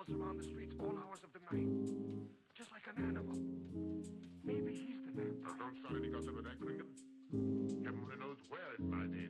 prowls around the streets all hours of the night, just like an animal. Maybe he's the vampire. Now don't start any gossip with that, Kringle. Heaven only knows where it might end.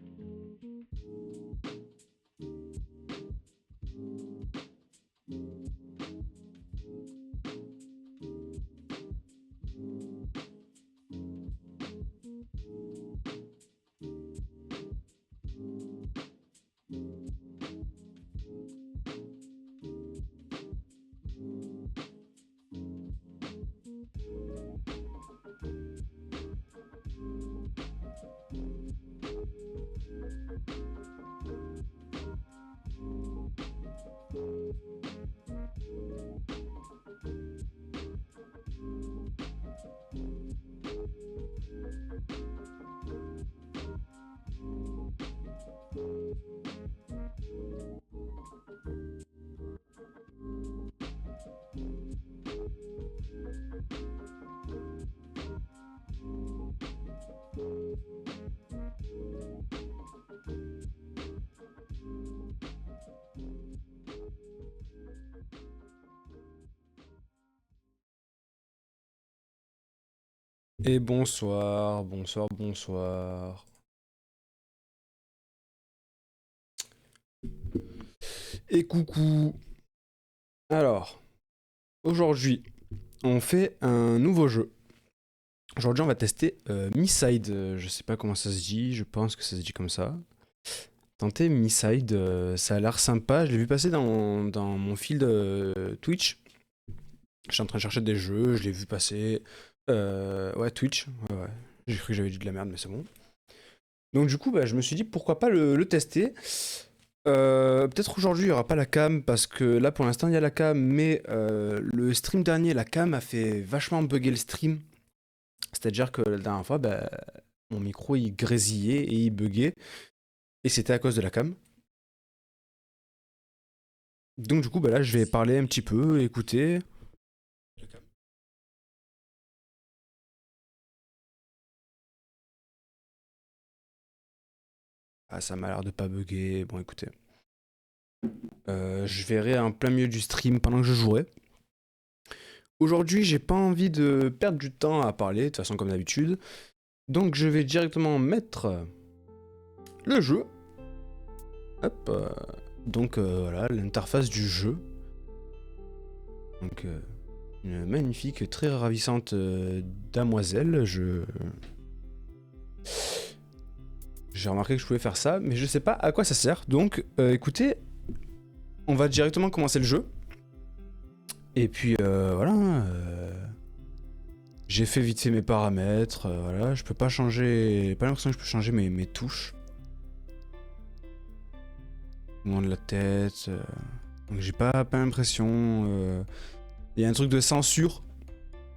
Et bonsoir, bonsoir, bonsoir. Et coucou. Alors, aujourd'hui, on fait un nouveau jeu. Aujourd'hui, on va tester Me-Side. Je sais pas comment ça se dit, je pense que ça se dit comme ça. Tentez Me-Side, ça a l'air sympa. Je l'ai vu passer dans mon fil de Twitch. J'étais en train de chercher des jeux, je l'ai vu passer. Ouais, Twitch. Ouais. J'ai cru que j'avais dit de la merde, mais c'est bon. Donc du coup, bah, je me suis dit pourquoi pas le tester. Peut-être aujourd'hui il n'y aura pas la cam parce que là pour l'instant il y a la cam, mais le stream dernier, la cam a fait vachement bugger le stream. C'est-à-dire que la dernière fois, bah, mon micro il grésillait et il buguait, et c'était à cause de la cam. Donc du coup, bah, là je vais parler un petit peu, écouter. Ah, ça m'a l'air de pas bugger. Bon, écoutez. Je verrai en plein milieu du stream pendant que je jouerai. Aujourd'hui, j'ai pas envie de perdre du temps à parler, de toute façon comme d'habitude. Donc je vais directement mettre le jeu. Hop. Donc voilà, l'interface du jeu. Donc une magnifique, très ravissante damoiselle. J'ai remarqué que je pouvais faire ça, mais je sais pas à quoi ça sert. Donc écoutez, on va directement commencer le jeu. Et puis voilà. J'ai fait vite fait mes paramètres. Voilà, je peux pas changer. J'ai pas l'impression que je peux changer mes touches. Mouvement de la tête. Donc j'ai pas l'impression. Il y a un truc de censure.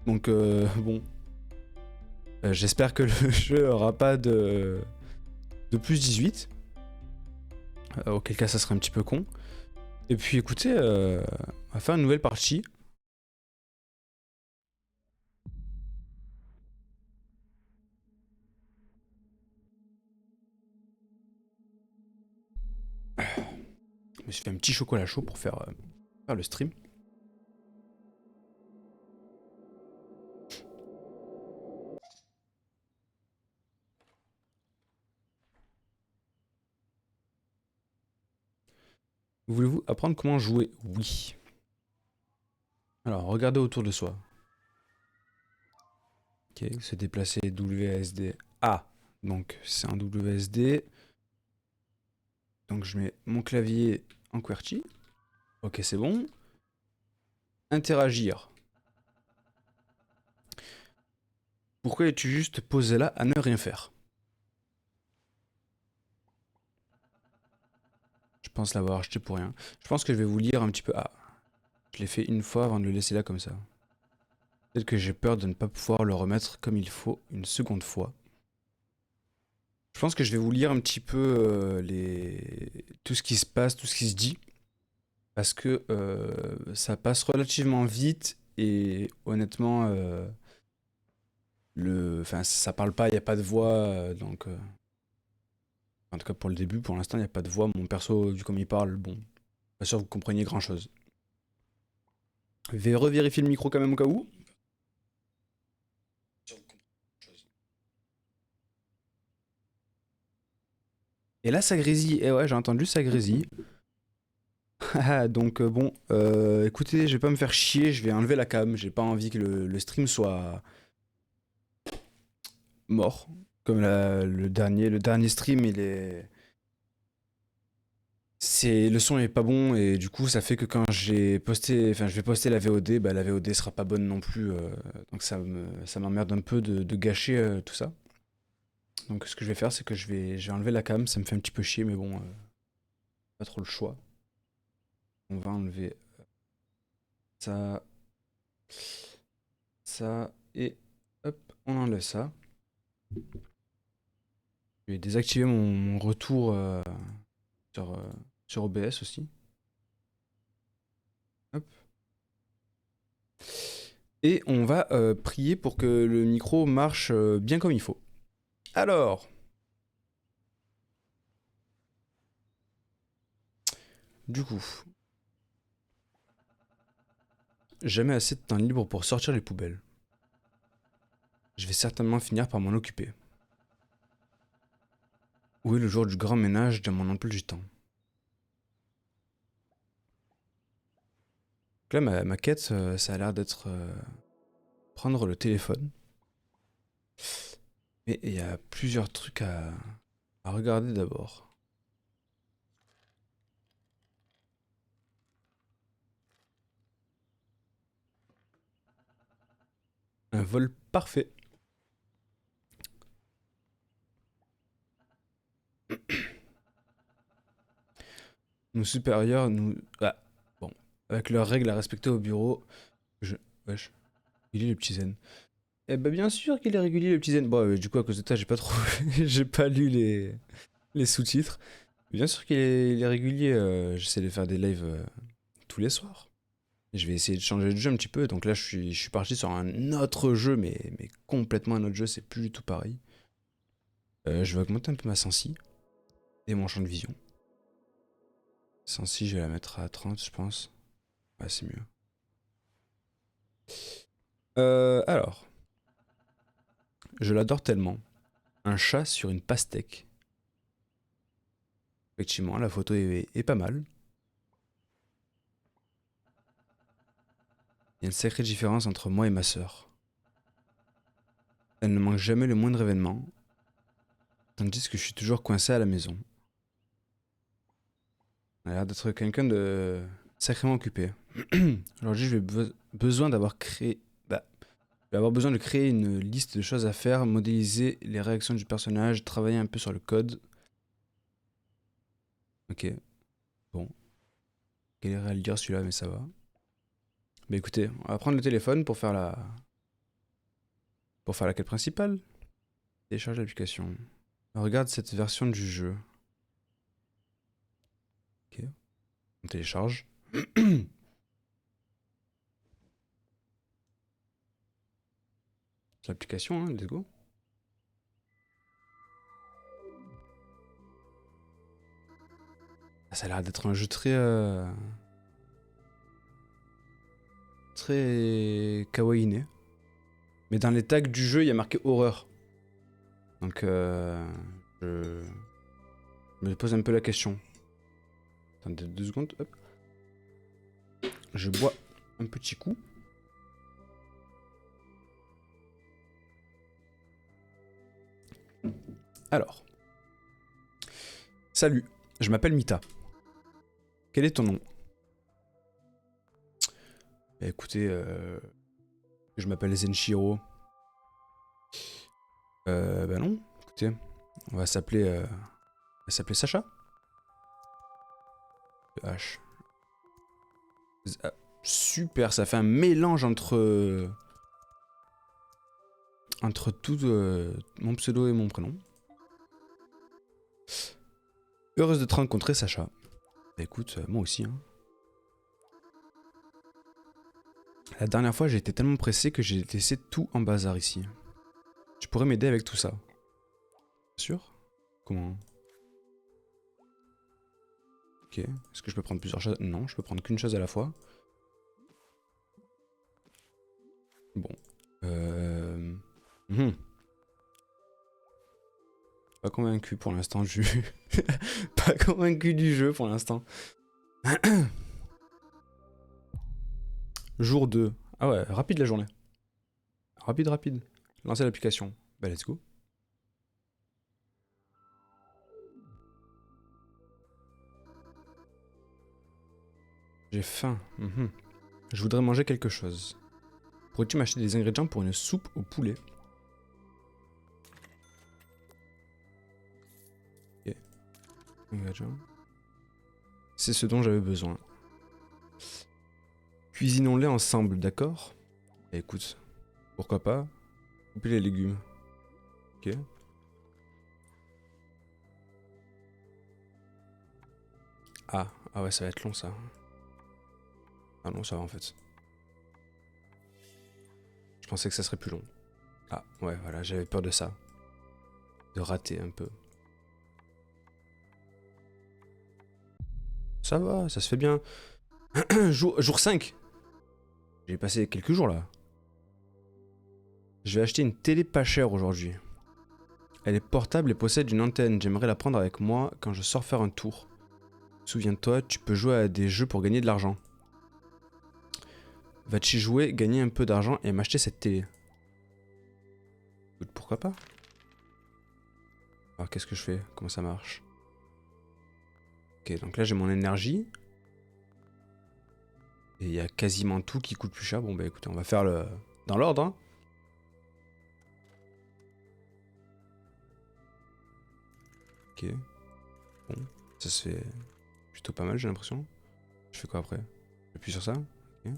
Donc bon. J'espère que le jeu aura pas de plus 18. Auquel cas ça serait un petit peu con. Et puis écoutez, on va faire une nouvelle partie. Je me suis fait un petit chocolat chaud pour faire le stream. Voulez-vous apprendre comment jouer? Oui. Alors, regardez autour de soi. Ok, se déplacer WASD. Ah, donc c'est un WSD. Donc je mets mon clavier en QWERTY. Ok, c'est bon. Interagir. Pourquoi es-tu juste posé là à ne rien faire? Je pense l'avoir acheté pour rien. Je pense que je vais vous lire un petit peu. Ah, je l'ai fait une fois avant de le laisser là comme ça. Peut-être que j'ai peur de ne pas pouvoir le remettre comme il faut une seconde fois. Je pense que je vais vous lire un petit peu tout ce qui se passe, tout ce qui se dit. Parce que ça passe relativement vite et honnêtement, enfin, ça parle pas, il n'y a pas de voix. Donc, en tout cas pour le début, pour l'instant, il n'y a pas de voix. Mon perso, vu comme il parle, bon, pas sûr que vous compreniez grand-chose. Je vais revérifier le micro quand même au cas où. Et là, ça grésille. Et ouais, j'ai entendu ça grésille. Ah, donc bon, écoutez, je vais pas me faire chier, je vais enlever la cam. J'ai pas envie que le stream soit mort. Comme le dernier stream, il est. Le son est pas bon et du coup ça fait que quand j'ai posté, enfin je vais poster la VOD, bah la VOD sera pas bonne non plus, donc ça m'emmerde un peu de gâcher tout ça. Donc ce que je vais faire c'est que je vais enlever la cam, ça me fait un petit peu chier mais bon, pas trop le choix. On va enlever ça, ça et hop, on enlève ça. Je vais désactiver mon retour sur, euh, sur OBS aussi. Hop. Et on va prier pour que le micro marche bien comme il faut. Alors, du coup, jamais assez de temps libre pour sortir les poubelles. Je vais certainement finir par m'en occuper. Où est le jour du grand ménage dans mon emploi du temps? Donc là, ma quête, ça a l'air d'être prendre le téléphone. Mais il y a plusieurs trucs à regarder d'abord. Un vol parfait. Nos supérieurs nous... Ah, bon. Avec leurs règles à respecter au bureau, je... Wesh. Il est le petit zen. Eh ben bien sûr qu'il est régulier le petit zen. Bon, du coup à cause de ça j'ai pas trop... j'ai pas lu les sous-titres. Bien sûr qu'il est régulier. J'essaie de faire des lives tous les soirs. Et je vais essayer de changer de jeu un petit peu. Donc là je suis parti sur un autre jeu, mais complètement un autre jeu, c'est plus du tout pareil. Je vais augmenter un peu ma sensi et mon champ de vision. Sensi, je vais la mettre à 30, je pense. Ouais, c'est mieux. Alors, je l'adore tellement. Un chat sur une pastèque. Effectivement, la photo est pas mal. Il y a une sacrée différence entre moi et ma sœur. Elle ne manque jamais le moindre événement, tandis que je suis toujours coincé à la maison. Elle a l'air d'être quelqu'un de sacrément occupé. Aujourd'hui, je vais besoin d'avoir créé. Bah, je vais avoir besoin de créer une liste de choses à faire, modéliser les réactions du personnage, travailler un peu sur le code. Ok, bon. Galère à le dire celui-là, mais ça va. Bah écoutez, on va prendre le téléphone pour faire la. Pour faire la quête principale. Télécharge l'application. Regarde cette version du jeu. Ok, on télécharge. L'application, hein, let's go. Ah, ça a l'air d'être un jeu très. Très kawaii. Mais dans les tags du jeu, il y a marqué horreur. Donc, je me pose un peu la question. Attendez 2 secondes, hop. Je bois un petit coup. Alors. Salut, je m'appelle Mita. Quel est ton nom? Bah, écoutez, je m'appelle Zenshiro. Bah non, écoutez, on va s'appeler Sacha. H. Ah, super, ça fait un mélange entre tout mon pseudo et mon prénom. Heureuse de te rencontrer, Sacha. Bah écoute, moi aussi. Hein. La dernière fois, j'ai été tellement pressé que j'ai laissé tout en bazar ici. Tu pourrais m'aider avec tout ça? Sûr? Comment? Ok. Est-ce que je peux prendre plusieurs choses? Non, je peux prendre qu'une chose à la fois. Bon. Mhm. Pas convaincu pour l'instant du... Pas convaincu du jeu pour l'instant. Jour 2. Ah ouais, rapide la journée. Rapide, rapide. Lancez l'application. Bah let's go. J'ai faim. Mhm. Je voudrais manger quelque chose. Pourrais-tu m'acheter des ingrédients pour une soupe au poulet? Ok. Ingrédients. C'est ce dont j'avais besoin. Cuisinons-les ensemble, d'accord? Écoute, pourquoi pas? Couper les légumes. Ok. Ah, ah ouais, ça va être long ça. Ah non, ça va en fait. Je pensais que ça serait plus long. Ah, ouais, voilà, j'avais peur de ça. De rater un peu. Ça va, ça se fait bien. Jour 5. J'ai passé quelques jours là. Je vais acheter une télé pas chère aujourd'hui. Elle est portable et possède une antenne. J'aimerais la prendre avec moi quand je sors faire un tour. Souviens-toi, tu peux jouer à des jeux pour gagner de l'argent. Va-t-y jouer, gagner un peu d'argent et m'acheter cette télé? Écoute, pourquoi pas? Alors qu'est-ce que je fais? Comment ça marche? Ok, donc là j'ai mon énergie. Et il y a quasiment tout qui coûte plus cher. Bon bah écoutez, on va faire le... dans l'ordre, hein. Ok. Bon, ça se fait plutôt pas mal, j'ai l'impression. Je fais quoi après? J'appuie sur ça. Ok.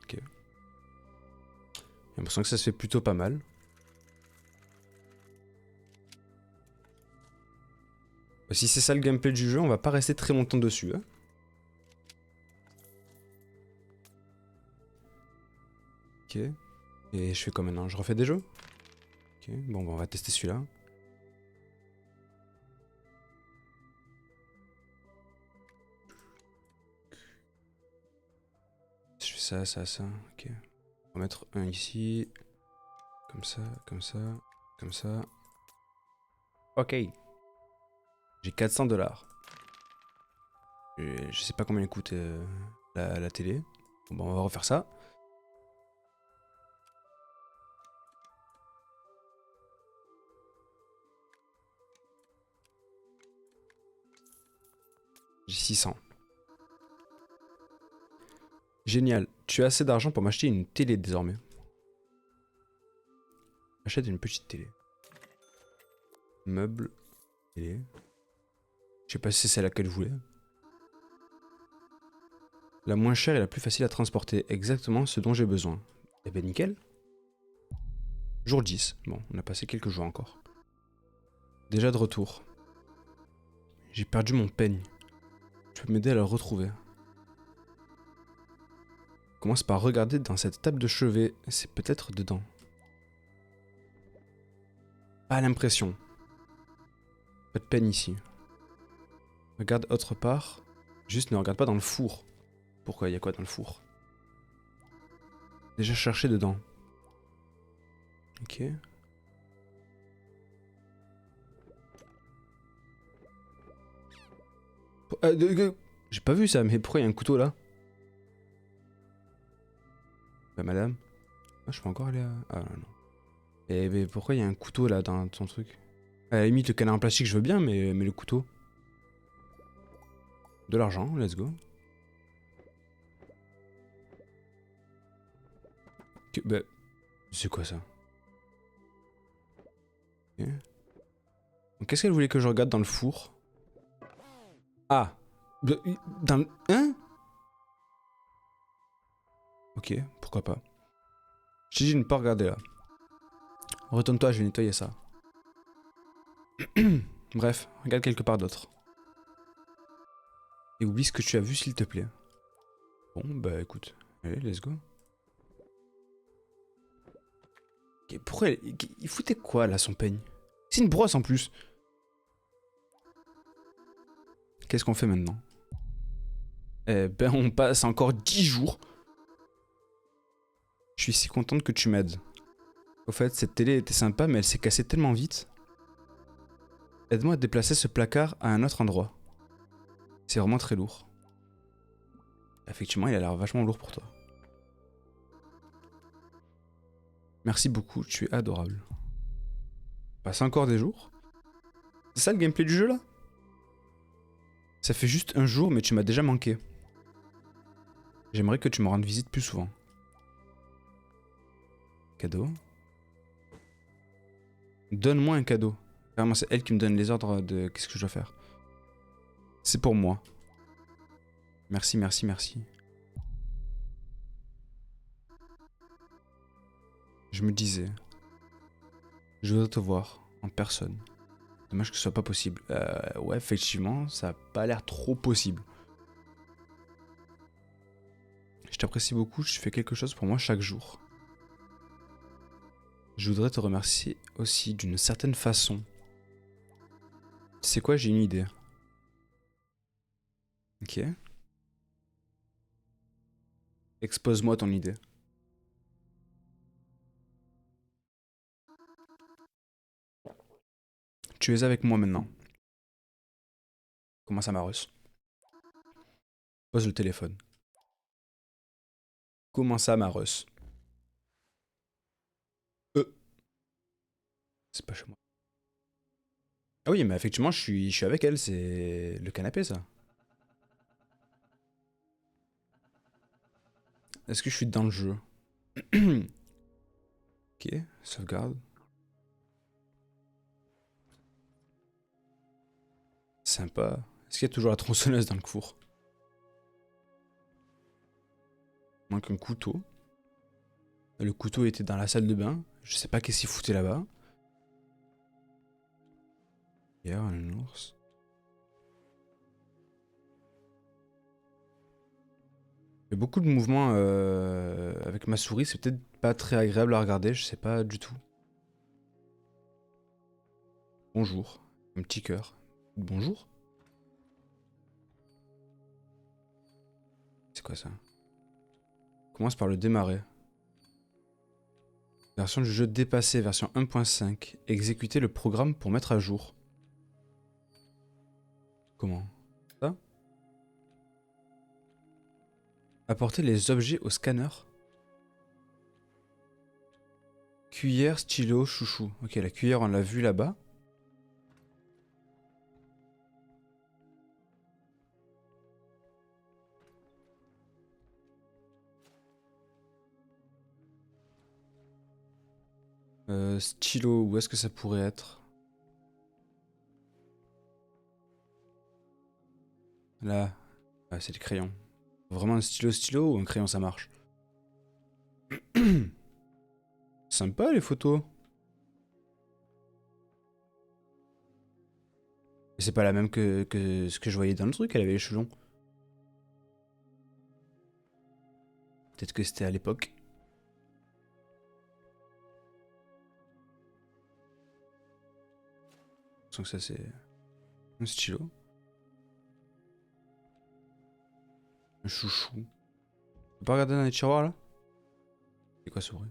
Ok. J'ai l'impression que ça se fait plutôt pas mal. Bah, si c'est ça le gameplay du jeu, on va pas rester très longtemps dessus. Hein. Ok. Et je fais quoi maintenant? Je refais des jeux? Ok. Bon, bah, on va tester celui-là. Je fais ça, ça, ça. Ok. On va mettre un ici. Comme ça, comme ça, comme ça. Ok. J'ai 400 $. Je sais pas combien coûte la télé. Bon, bah, on va refaire ça. J'ai 600. Génial. Tu as assez d'argent pour m'acheter une télé désormais. Achète une petite télé. Meuble. Télé. Je sais pas si c'est celle laquelle je voulais. La moins chère et la plus facile à transporter. Exactement ce dont j'ai besoin. Eh ben nickel. Jour 10. Bon, on a passé quelques jours encore. Déjà de retour. J'ai perdu mon peigne. Tu peux m'aider à le retrouver. Commence par regarder dans cette table de chevet. C'est peut-être dedans. Pas l'impression. Pas de peigne ici. Regarde autre part. Juste ne regarde pas dans le four. Pourquoi? Il y a quoi dans le four? Déjà cherché dedans. Ok. J'ai pas vu ça, mais pourquoi il y a un couteau là? Bah madame. Ah, je peux encore aller à... Ah non. Et mais pourquoi il y a un couteau là dans ton truc? À la limite le canard en plastique je veux bien, mais le couteau. De l'argent, let's go. Bah... C'est quoi ça? Ok. Qu'est-ce qu'elle voulait que je regarde dans le four? Ah. Dans le... Hein? Ok, pourquoi pas. Je t'ai dit de ne pas regarder là. Retourne-toi, je vais nettoyer ça. Bref, regarde quelque part d'autre. Et oublie ce que tu as vu s'il te plaît. Bon, bah écoute. Allez, let's go. Ok, pourquoi il foutait quoi là son peigne? C'est une brosse en plus. Qu'est-ce qu'on fait maintenant? Eh ben on passe encore 10 jours. Je suis si contente que tu m'aides. Au fait, cette télé était sympa, mais elle s'est cassée tellement vite. Aide-moi à déplacer ce placard à un autre endroit. C'est vraiment très lourd. Effectivement, il a l'air vachement lourd pour toi. Merci beaucoup, tu es adorable. Passe encore des jours? C'est ça le gameplay du jeu là? Ça fait juste un jour, mais tu m'as déjà manqué. J'aimerais que tu me rendes visite plus souvent. Cadeau. Donne-moi un cadeau. Vraiment, c'est elle qui me donne les ordres de qu'est-ce que je dois faire. C'est pour moi. Merci, merci, merci. Je me disais, je voudrais te voir en personne. Dommage que ce soit pas possible. Ouais, effectivement, ça a pas l'air trop possible. Je t'apprécie beaucoup, tu fais quelque chose pour moi chaque jour. Je voudrais te remercier aussi d'une certaine façon. Tu sais quoi, j'ai une idée. Ok. Expose-moi ton idée. Tu es avec moi maintenant. Comment ça, Marus? Pose le téléphone. Comment ça, Marus? C'est pas chez moi. Ah oui, mais effectivement, je suis avec elle, c'est le canapé, ça. Est-ce que je suis dans le jeu? Ok, sauvegarde. Sympa. Est-ce qu'il y a toujours la tronçonneuse dans le four? Manque un couteau. Le couteau était dans la salle de bain. Je sais pas qu'est-ce qu'il foutait là-bas. Hier, un ours. Il y a beaucoup de mouvements avec ma souris. C'est peut-être pas très agréable à regarder. Je sais pas du tout. Bonjour. Un petit cœur. Bonjour. C'est quoi ça? Commence par le démarrer. Version du jeu dépassée, version 1.5. Exécuter le programme pour mettre à jour. Comment? Ça? Apporter les objets au scanner. Cuillère, stylo, chouchou. Ok, la cuillère, on l'a vu là-bas. Stylo, où est-ce que ça pourrait être? Là. Ah, c'est le crayon. Vraiment un stylo ou un crayon, ça marche? Sympa les photos. Mais c'est pas la même que ce que je voyais dans le truc, elle avait les cheveux longs. Peut-être que c'était à l'époque. Donc ça c'est un stylo. Un chouchou. Tu peux pas regarder dans les tiroirs là? C'est quoi ce bruit?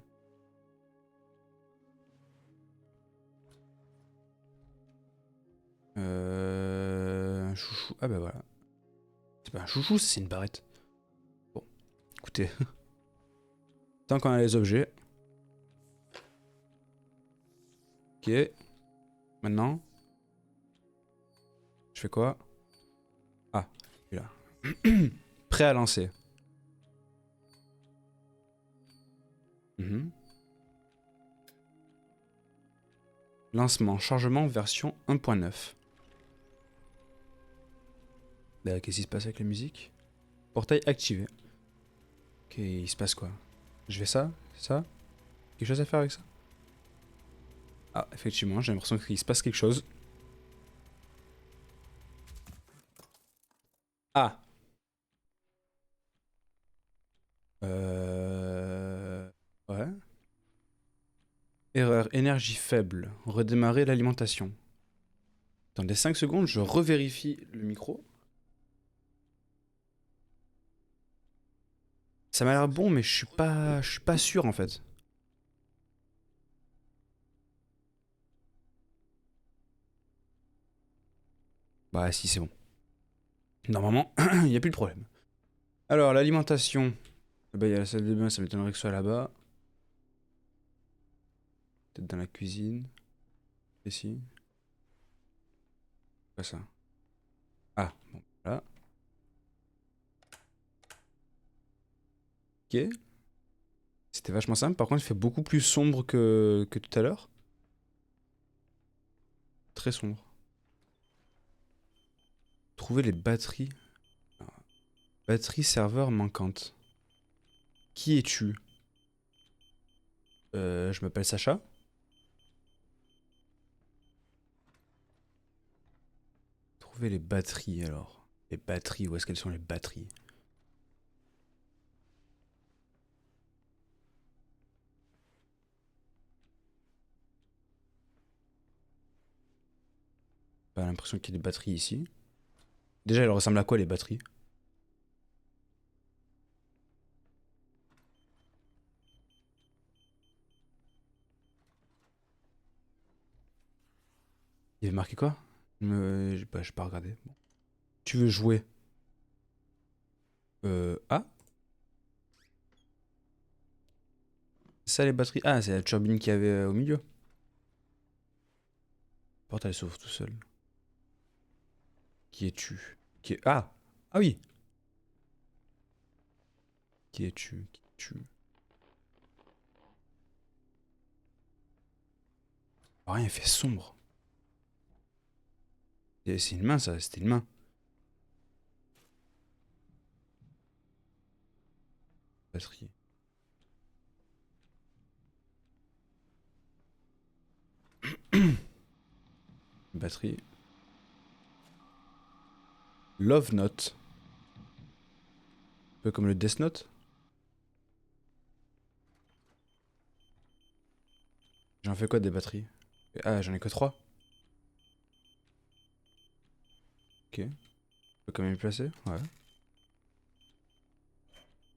Un chouchou. Ah bah voilà. C'est pas un chouchou, c'est une barrette. Bon, écoutez. Tant qu'on a les objets. Ok. Maintenant. Je fais quoi? Ah, celui-là. Prêt à lancer. Lancement, chargement version 1.9. Bah, qu'est-ce qui se passe avec la musique? Portail activé. Ok, il se passe quoi? Je fais ça? Ça? Quelque chose à faire avec ça? Ah, effectivement, j'ai l'impression qu'il se passe quelque chose. Ah! Ouais. Erreur, énergie faible. Redémarrer l'alimentation. Attendez 5 secondes, je revérifie le micro. Ça m'a l'air bon, mais je suis pas sûr en fait. Bah si, c'est bon. Normalement, il n'y a plus de problème. Alors, l'alimentation. Bah, il y a la salle de bain, ça m'étonnerait que ce soit là-bas. Peut-être dans la cuisine. Ici. Quoi ça? Ah, bon, voilà. Ok. C'était vachement simple. Par contre, il fait beaucoup plus sombre que tout à l'heure. Très sombre. Trouver les batteries. Alors, batterie serveur manquante. Qui es-tu? Je m'appelle Sacha. Trouver les batteries alors. Les batteries, où est-ce qu'elles sont les batteries? Pas l'impression qu'il y ait des batteries ici. Déjà, elles ressemblent à quoi les batteries? Il avait marqué quoi? J'ai pas regardé. Bon. Tu veux jouer? Ah? C'est ça les batteries? Ah, c'est la turbine qu'il y avait au milieu. La porte, elle s'ouvre tout seul. Qui es-tu? Ah! Ah oui! Qui es-tu? Qui es-tu? Oh, rien, il fait sombre. C'est une main, ça, c'était une main. Batterie. Batterie. Love Note. Un peu comme le Death Note. J'en fais quoi des batteries? Ah, j'en ai que 3. Ok. Je peux quand même y placer? Ouais.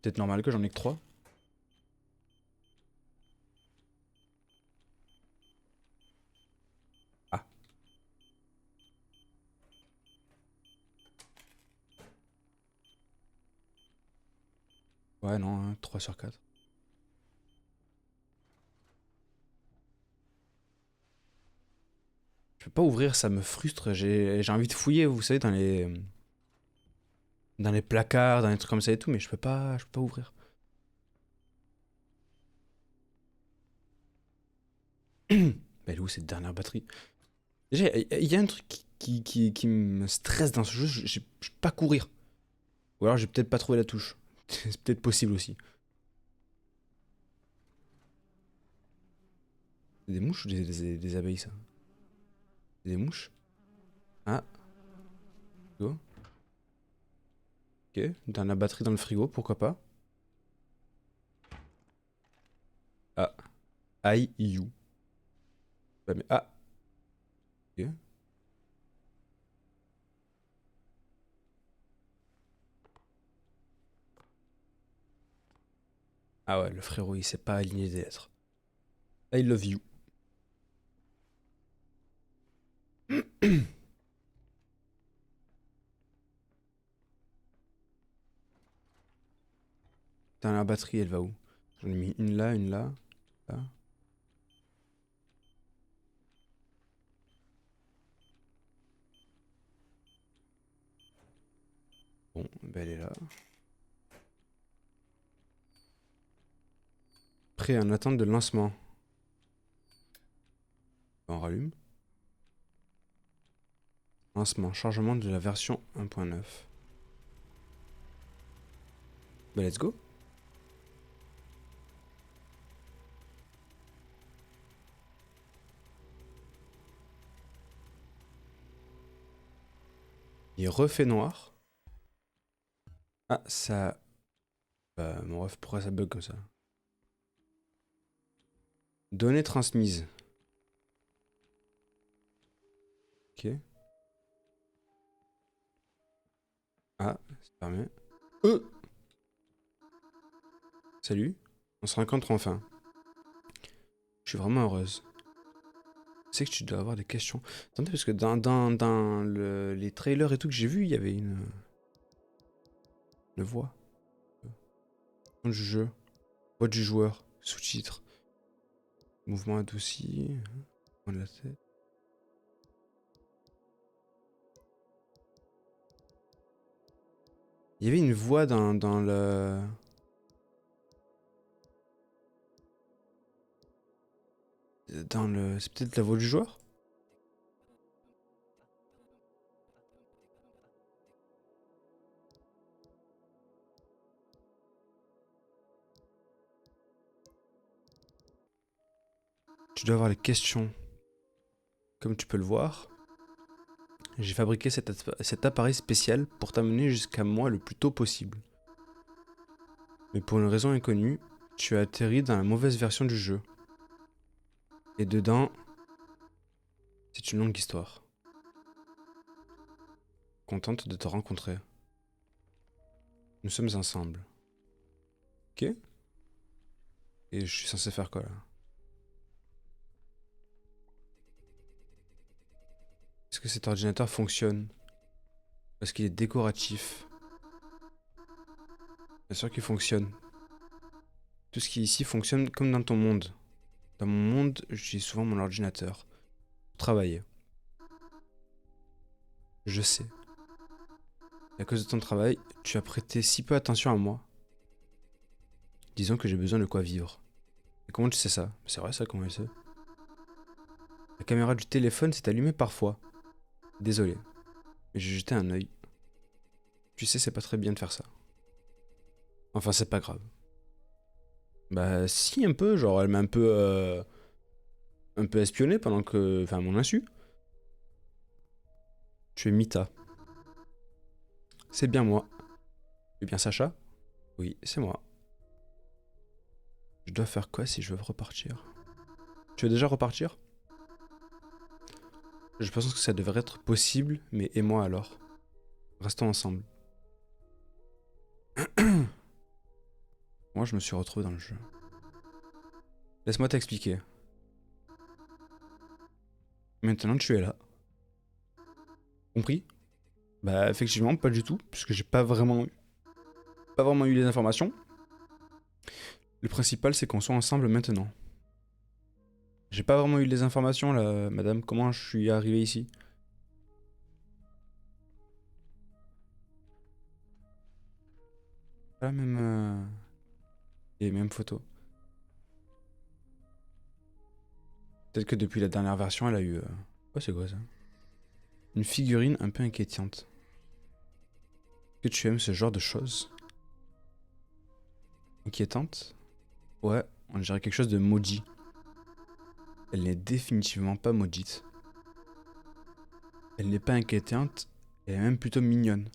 Peut-être normal que j'en ai que 3. Ah. Ouais, non, hein, 3 sur 4. Je peux pas ouvrir, ça me frustre. J'ai envie de fouiller, vous savez, dans les placards, dans les trucs comme ça et tout, mais je peux pas ouvrir. Bah, elle est où cette dernière batterie? Déjà, il y a un truc qui me stresse dans ce jeu, je peux pas courir. Ou alors j'ai peut-être pas trouvé la touche. C'est peut-être possible aussi. C'est des mouches ou des abeilles ça? C'est des mouches? Ah, go. Ok, dernière batterie dans le frigo, pourquoi pas? Ah, I, you. Bah, mais, ah, ok. Ah ouais, le frérot il s'est pas aligné des lettres. I love you. Dernière batterie, elle va où? J'en ai mis une là, là. Bon, bah elle est là. Prêt en attente de lancement. On rallume. Lancement, chargement de la version 1.9. Bah let's go. Il refait noir. Ah, ça. Bah, mon ref, pourquoi ça bug comme ça? Données transmises. Ok. Ah, ça permet. Euh Salut. On se rencontre enfin. Je suis vraiment heureuse. Tu sais que tu dois avoir des questions. Attendez, parce que dans les trailers et tout que j'ai vu, il y avait une voix. Nom du jeu. Voix du joueur. Sous-titres. Mouvement adouci. Mouvement de la tête. Il y avait une voix dans le... Dans le... C'est peut-être la voix du joueur? Tu dois avoir les questions. Comme tu peux le voir, j'ai fabriqué cet appareil spécial pour t'amener jusqu'à moi le plus tôt possible. Mais pour une raison inconnue, tu as atterri dans la mauvaise version du jeu. Et dedans, c'est une longue histoire. Contente de te rencontrer. Nous sommes ensemble. Ok? Et je suis censé faire quoi là? Est-ce que cet ordinateur fonctionne? Parce qu'il est décoratif. Bien sûr qu'il fonctionne. Tout ce qui est ici fonctionne comme dans ton monde. Dans mon monde, j'utilise souvent mon ordinateur. Pour travailler. Je sais. Et à cause de ton travail, tu as prêté si peu attention à moi. Disons que j'ai besoin de quoi vivre. Et comment tu sais ça? C'est vrai ça, comment tu sais? La caméra du téléphone s'est allumée parfois. Désolé. Mais j'ai jeté un œil. Tu sais, c'est pas très bien de faire ça. Enfin, c'est pas grave. Bah, si, un peu. Genre, elle m'a un peu espionné pendant que. Enfin, à mon insu. Tu es Mita. C'est bien moi. Tu es bien Sacha? Oui, c'est moi. Je dois faire quoi si je veux repartir? Tu veux déjà repartir? Je pense que ça devrait être possible, mais et moi alors? Restons ensemble. Moi, je me suis retrouvé dans le jeu. Laisse-moi t'expliquer. Maintenant, tu es là. Compris? Bah, effectivement, pas du tout, puisque j'ai pas vraiment eu les informations. Le principal, c'est qu'on soit ensemble maintenant. J'ai pas vraiment eu les informations là, madame. Comment je suis arrivé ici? Pas la même. Les mêmes photos. Peut-être que depuis la dernière version, elle a eu. Oh, c'est quoi ça? Une figurine un peu inquiétante. Que tu aimes ce genre de choses? Inquiétante? Ouais, on dirait quelque chose de maudit. Elle n'est définitivement pas maudite. Elle n'est pas inquiétante, elle est même plutôt mignonne.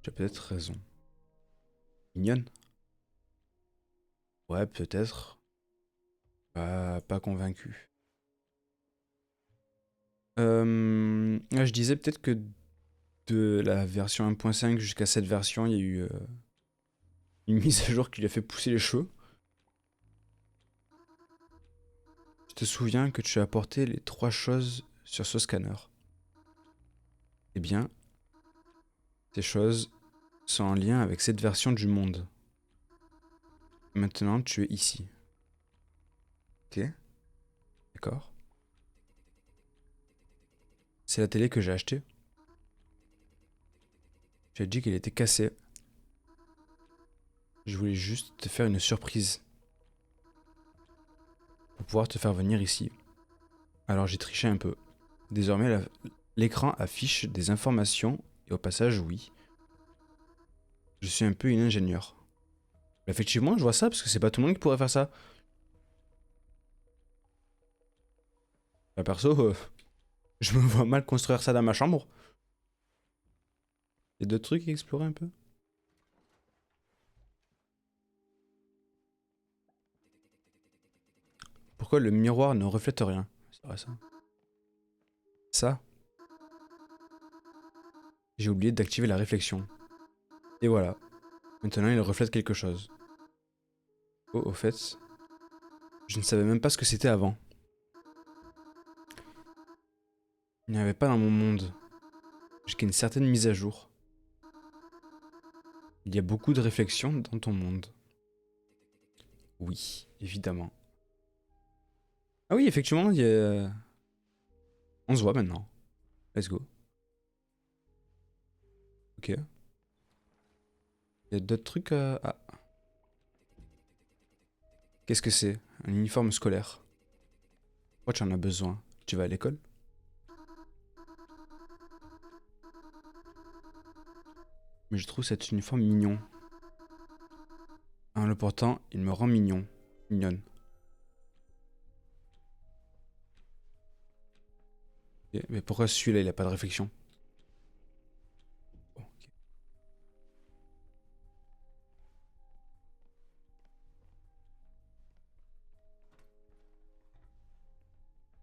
Tu as peut-être raison. Mignonne? Ouais, peut-être. Pas convaincu. Je disais peut-être que de la version 1.5 jusqu'à cette version, il y a eu une mise à jour qui lui a fait pousser les cheveux. Je te souviens que tu as apporté les 3 choses sur ce scanner. Eh bien, ces choses sont en lien avec cette version du monde. Maintenant, tu es ici. Ok? D'accord? C'est la télé que j'ai achetée. Tu as dit qu'elle était cassée. Je voulais juste te faire une surprise. Pour pouvoir te faire venir ici. Alors j'ai triché un peu. Désormais, l'écran affiche des informations, et au passage, oui. Je suis un peu une ingénieure. Effectivement, je vois ça, parce que c'est pas tout le monde qui pourrait faire ça. Bah, perso, je me vois mal construire ça dans ma chambre. Il y a d'autres trucs à explorer un peu? Pourquoi le miroir ne reflète rien? C'est vrai ça. Ça, j'ai oublié d'activer la réflexion. Et voilà. Maintenant, il reflète quelque chose. Oh, au fait, je ne savais même pas ce que c'était avant. Il n'y avait pas dans mon monde, jusqu'à une certaine mise à jour. Il y a beaucoup de réflexions dans ton monde. Oui, évidemment. Ah oui, effectivement, on se voit maintenant. Let's go. Ok. Il y a d'autres trucs à... Ah. Qu'est-ce que c'est? Un uniforme scolaire. Pourquoi tu en as besoin? Tu vas à l'école? Mais je trouve cet uniforme mignon. En le portant, il me rend mignon. Mignonne. Ok, mais pourquoi celui-là, il a pas de réflexion? Bon, ok.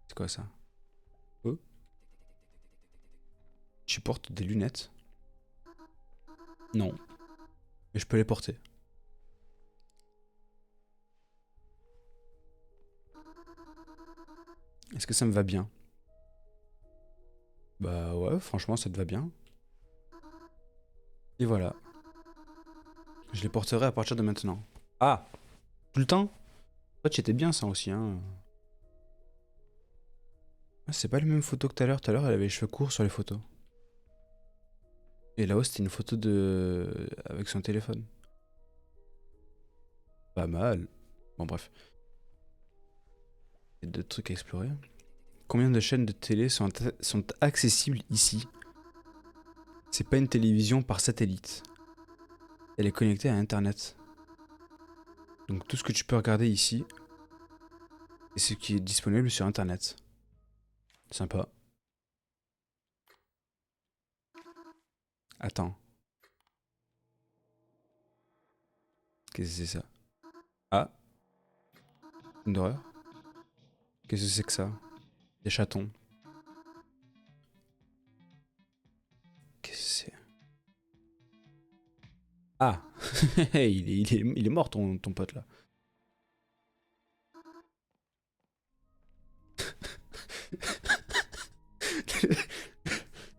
C'est quoi ça? Oh, tu portes des lunettes? Non. Mais je peux les porter. Est-ce que ça me va bien? Bah ouais, franchement, ça te va bien. Et voilà. Je les porterai à partir de maintenant. Ah! Tout le temps? En fait, j'étais bien ça aussi, hein. Ah, c'est pas les mêmes photos que tout à l'heure. Tout à l'heure, elle avait les cheveux courts sur les photos. Et là-haut, c'était une photo de... avec son téléphone. Pas mal. Bon, bref. Il y a d'autres trucs à explorer. Combien de chaînes de télé sont accessibles ici? C'est pas une télévision par satellite. Elle est connectée à Internet. Donc tout ce que tu peux regarder ici, c'est ce qui est disponible sur Internet. Sympa. Attends. Qu'est-ce que c'est ça? Ah, une d'horreur. Qu'est-ce que c'est que ça? Des chatons. Qu'est-ce que c'est? Ah, il est mort ton pote là.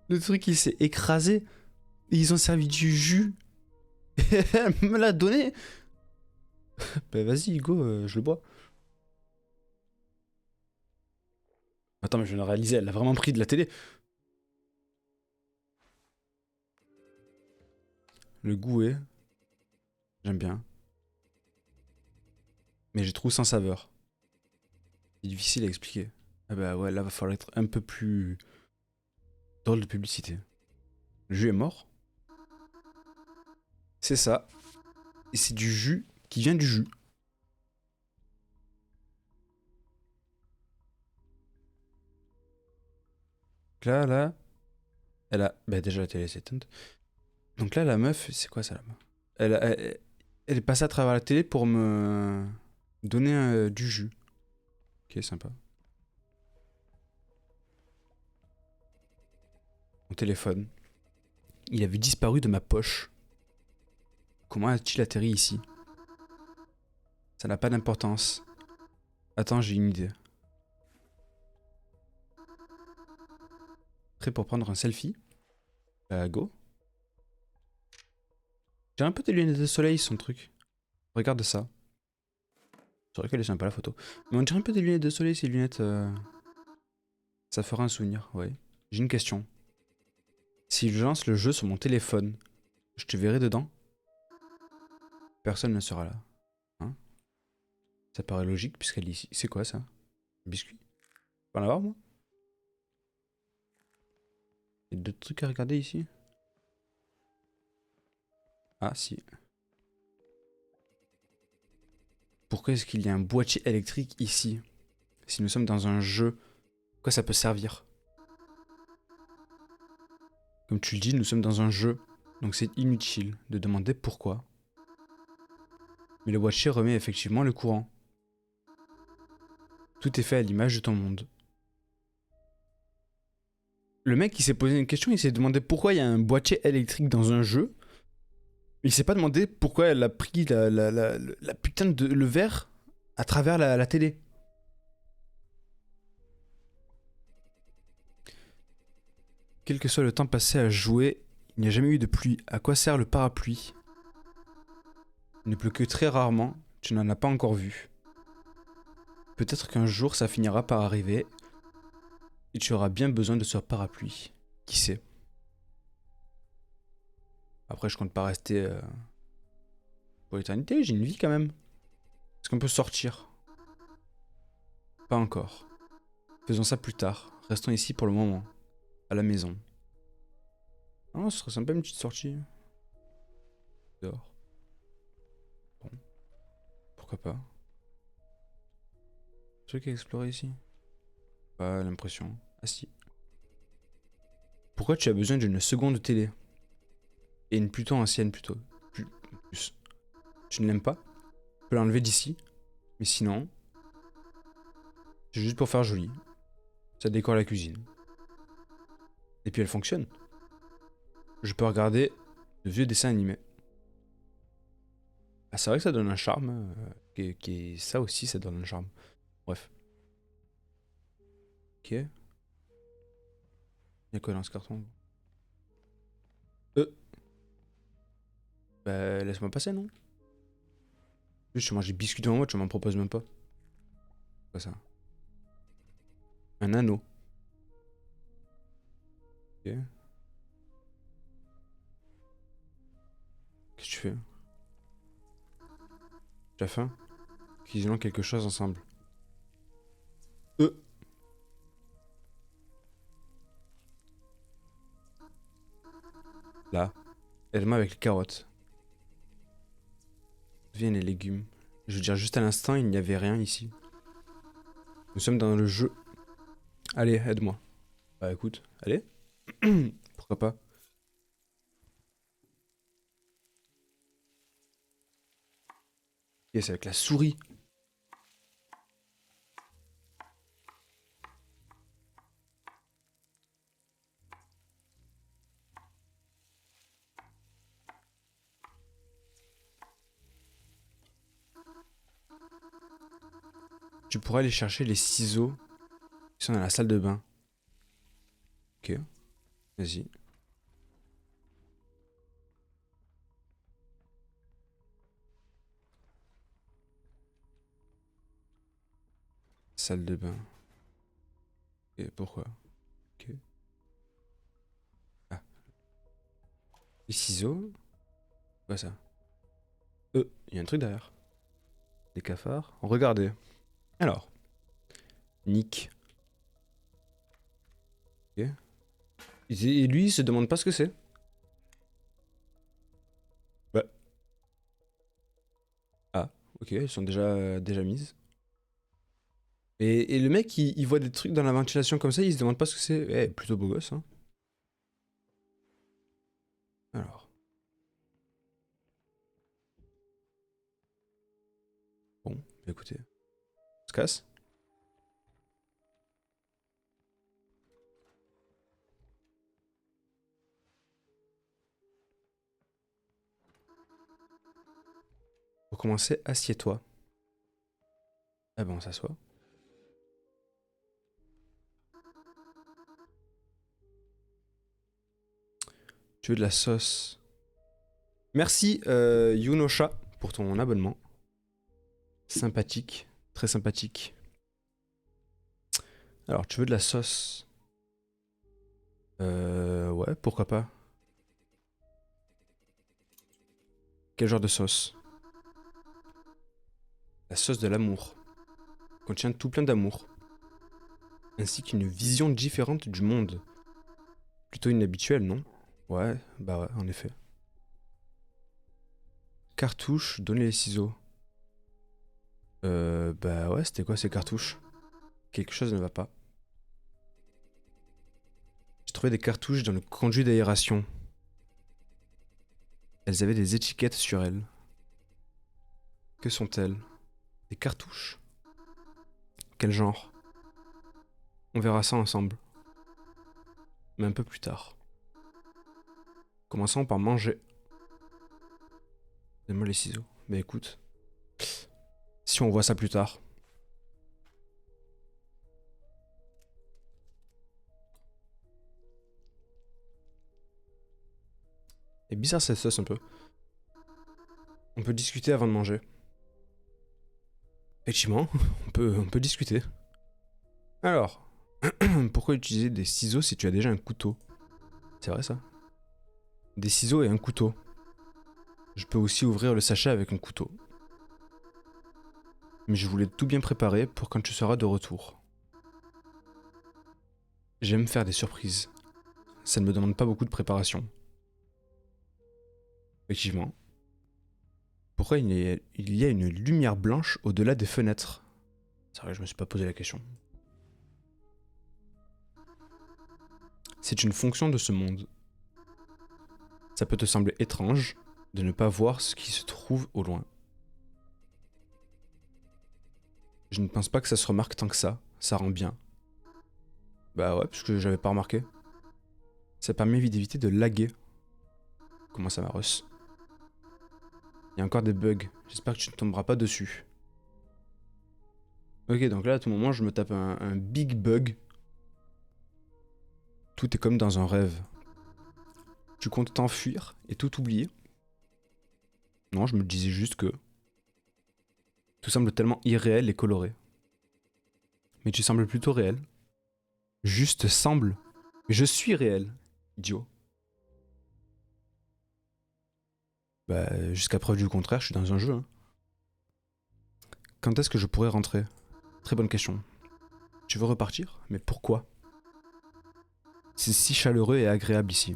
Le truc il s'est écrasé. Et ils ont servi du jus. Elle me l'a donné. Bah vas-y Hugo, je le bois. Attends mais je viens de réaliser, elle l'a vraiment pris de la télé. Le goût est... J'aime bien. Mais j'ai trouvé sans saveur. C'est difficile à expliquer. Ah bah ouais, là va falloir être un peu plus drôle de publicité. Le jus est mort. C'est ça. Et c'est du jus qui vient du jus. Là, elle a... Bah déjà la télé s'est éteinte. Donc là, la meuf, c'est quoi ça la meuf elle est passée à travers la télé pour me donner du jus. Ok, sympa. Mon téléphone. Il avait disparu de ma poche. Comment a-t-il atterri ici? Ça n'a pas d'importance. Attends, j'ai une idée. Prêt pour prendre un selfie? Go. J'ai un peu des lunettes de soleil, son truc. Regarde ça. C'est vrai qu'elle est sympa la photo. Mais on dirait un peu des lunettes de soleil, ces lunettes. Ça fera un souvenir, ouais. J'ai une question. Si je lance le jeu sur mon téléphone, je te verrai dedans? Personne ne sera là. Hein? Ça paraît logique puisqu'elle est ici. C'est quoi ça? Un biscuit? Je peux en avoir moi? Il y a d'autres trucs à regarder ici? Ah si. Pourquoi est-ce qu'il y a un boîtier électrique ici? Si nous sommes dans un jeu, quoi ça peut servir? Comme tu le dis, nous sommes dans un jeu, donc c'est inutile de demander pourquoi. Mais le boîtier remet effectivement le courant. Tout est fait à l'image de ton monde. Le mec il s'est posé une question, il s'est demandé pourquoi il y a un boîtier électrique dans un jeu. Il s'est pas demandé pourquoi elle a pris la putain de le verre à travers la télé. Quel que soit le temps passé à jouer, il n'y a jamais eu de pluie. À quoi sert le parapluie? Il ne pleut que très rarement, tu n'en as pas encore vu. Peut-être qu'un jour ça finira par arriver et tu auras bien besoin de ce parapluie. Qui sait? Après, je compte pas rester pour l'éternité, j'ai une vie quand même. Est-ce qu'on peut sortir? Pas encore. Faisons ça plus tard. Restons ici pour le moment. À la maison. Oh, ce serait sympa une petite sortie. Dehors. Bon. Pourquoi pas. Truc à explorer ici? Pas l'impression. Ah si. Pourquoi tu as besoin d'une seconde télé? Et une plutôt ancienne plutôt. Plus. Tu ne l'aimes pas? Tu peux l'enlever d'ici. Mais sinon... c'est juste pour faire joli. Ça décore la cuisine. Et puis elle fonctionne. Je peux regarder de vieux dessins animés. Ah, c'est vrai que ça donne un charme. Ça aussi, ça donne un charme. Bref. Ok. Il y a quoi dans ce carton? Bah, laisse-moi passer, non? Juste, tu manges des biscuits devant moi, tu m'en proposes même pas. C'est quoi ça? Un anneau. Ok. Qu'est-ce que tu fais? Tu as faim? Cuisinons quelque chose ensemble. Là. Aide-moi avec les carottes. D'où viennent les légumes? Je veux dire, juste à l'instant, il n'y avait rien ici. Nous sommes dans le jeu. Allez, aide-moi. Bah écoute, allez. Pourquoi pas? Ok, c'est avec la souris. Tu pourrais aller chercher les ciseaux qui sont dans la salle de bain. Ok, vas-y. Salle de bain. Et pourquoi? Ok. Ah. Les ciseaux? Quoi ça? Il y a un truc derrière. Des cafards. Regardez. Alors. Nick. Ok. Et lui, il se demande pas ce que c'est. Bah. Ah, ok, elles sont déjà mises. Et le mec, il voit des trucs dans la ventilation comme ça, il se demande pas ce que c'est. Eh, plutôt beau gosse, hein. Alors. Bon, bah écoutez. On se casse. Pour commencer, assieds-toi. Ah ben, on s'assoit. Tu veux de la sauce? Merci, Yunosha, pour ton abonnement. Sympathique. Très sympathique. Alors, tu veux de la sauce? Ouais, pourquoi pas. Quel genre de sauce? La sauce de l'amour. Contient tout plein d'amour. Ainsi qu'une vision différente du monde. Plutôt inhabituelle, non? Ouais, bah ouais, en effet. Cartouche, donnez les ciseaux. Bah ouais, c'était quoi ces cartouches? Quelque chose ne va pas. J'ai trouvé des cartouches dans le conduit d'aération. Elles avaient des étiquettes sur elles. Que sont-elles? Des cartouches? Quel genre? On verra ça ensemble. Mais un peu plus tard. Commençons par manger. Donne-moi les ciseaux. Mais écoute, si on voit ça plus tard. C'est bizarre cette sauce un peu. On peut discuter avant de manger. Effectivement, on peut discuter. Alors, pourquoi utiliser des ciseaux si tu as déjà un couteau? C'est vrai ça? Des ciseaux et un couteau. Je peux aussi ouvrir le sachet avec un couteau. Mais je voulais tout bien préparer pour quand tu seras de retour. J'aime faire des surprises. Ça ne me demande pas beaucoup de préparation. Effectivement. Pourquoi il y a une lumière blanche au-delà des fenêtres? C'est vrai, je me suis pas posé la question. C'est une fonction de ce monde. Ça peut te sembler étrange de ne pas voir ce qui se trouve au loin. Je ne pense pas que ça se remarque tant que ça rend bien. Bah ouais, parce que j'avais pas remarqué. Ça permet d'éviter de laguer. Comment ça, Maros? Il y a encore des bugs, j'espère que tu ne tomberas pas dessus. Ok, donc là à tout moment je me tape un big bug. Tout est comme dans un rêve. Tu comptes t'enfuir et tout oublier? Non, je me disais juste que tout semble tellement irréel et coloré. Mais tu sembles plutôt réel. Juste semble. Mais je suis réel, idiot. Bah, jusqu'à preuve du contraire, je suis dans un jeu. Hein. Quand est-ce que je pourrais rentrer? Très bonne question. Tu veux repartir? Mais pourquoi? C'est si chaleureux et agréable ici.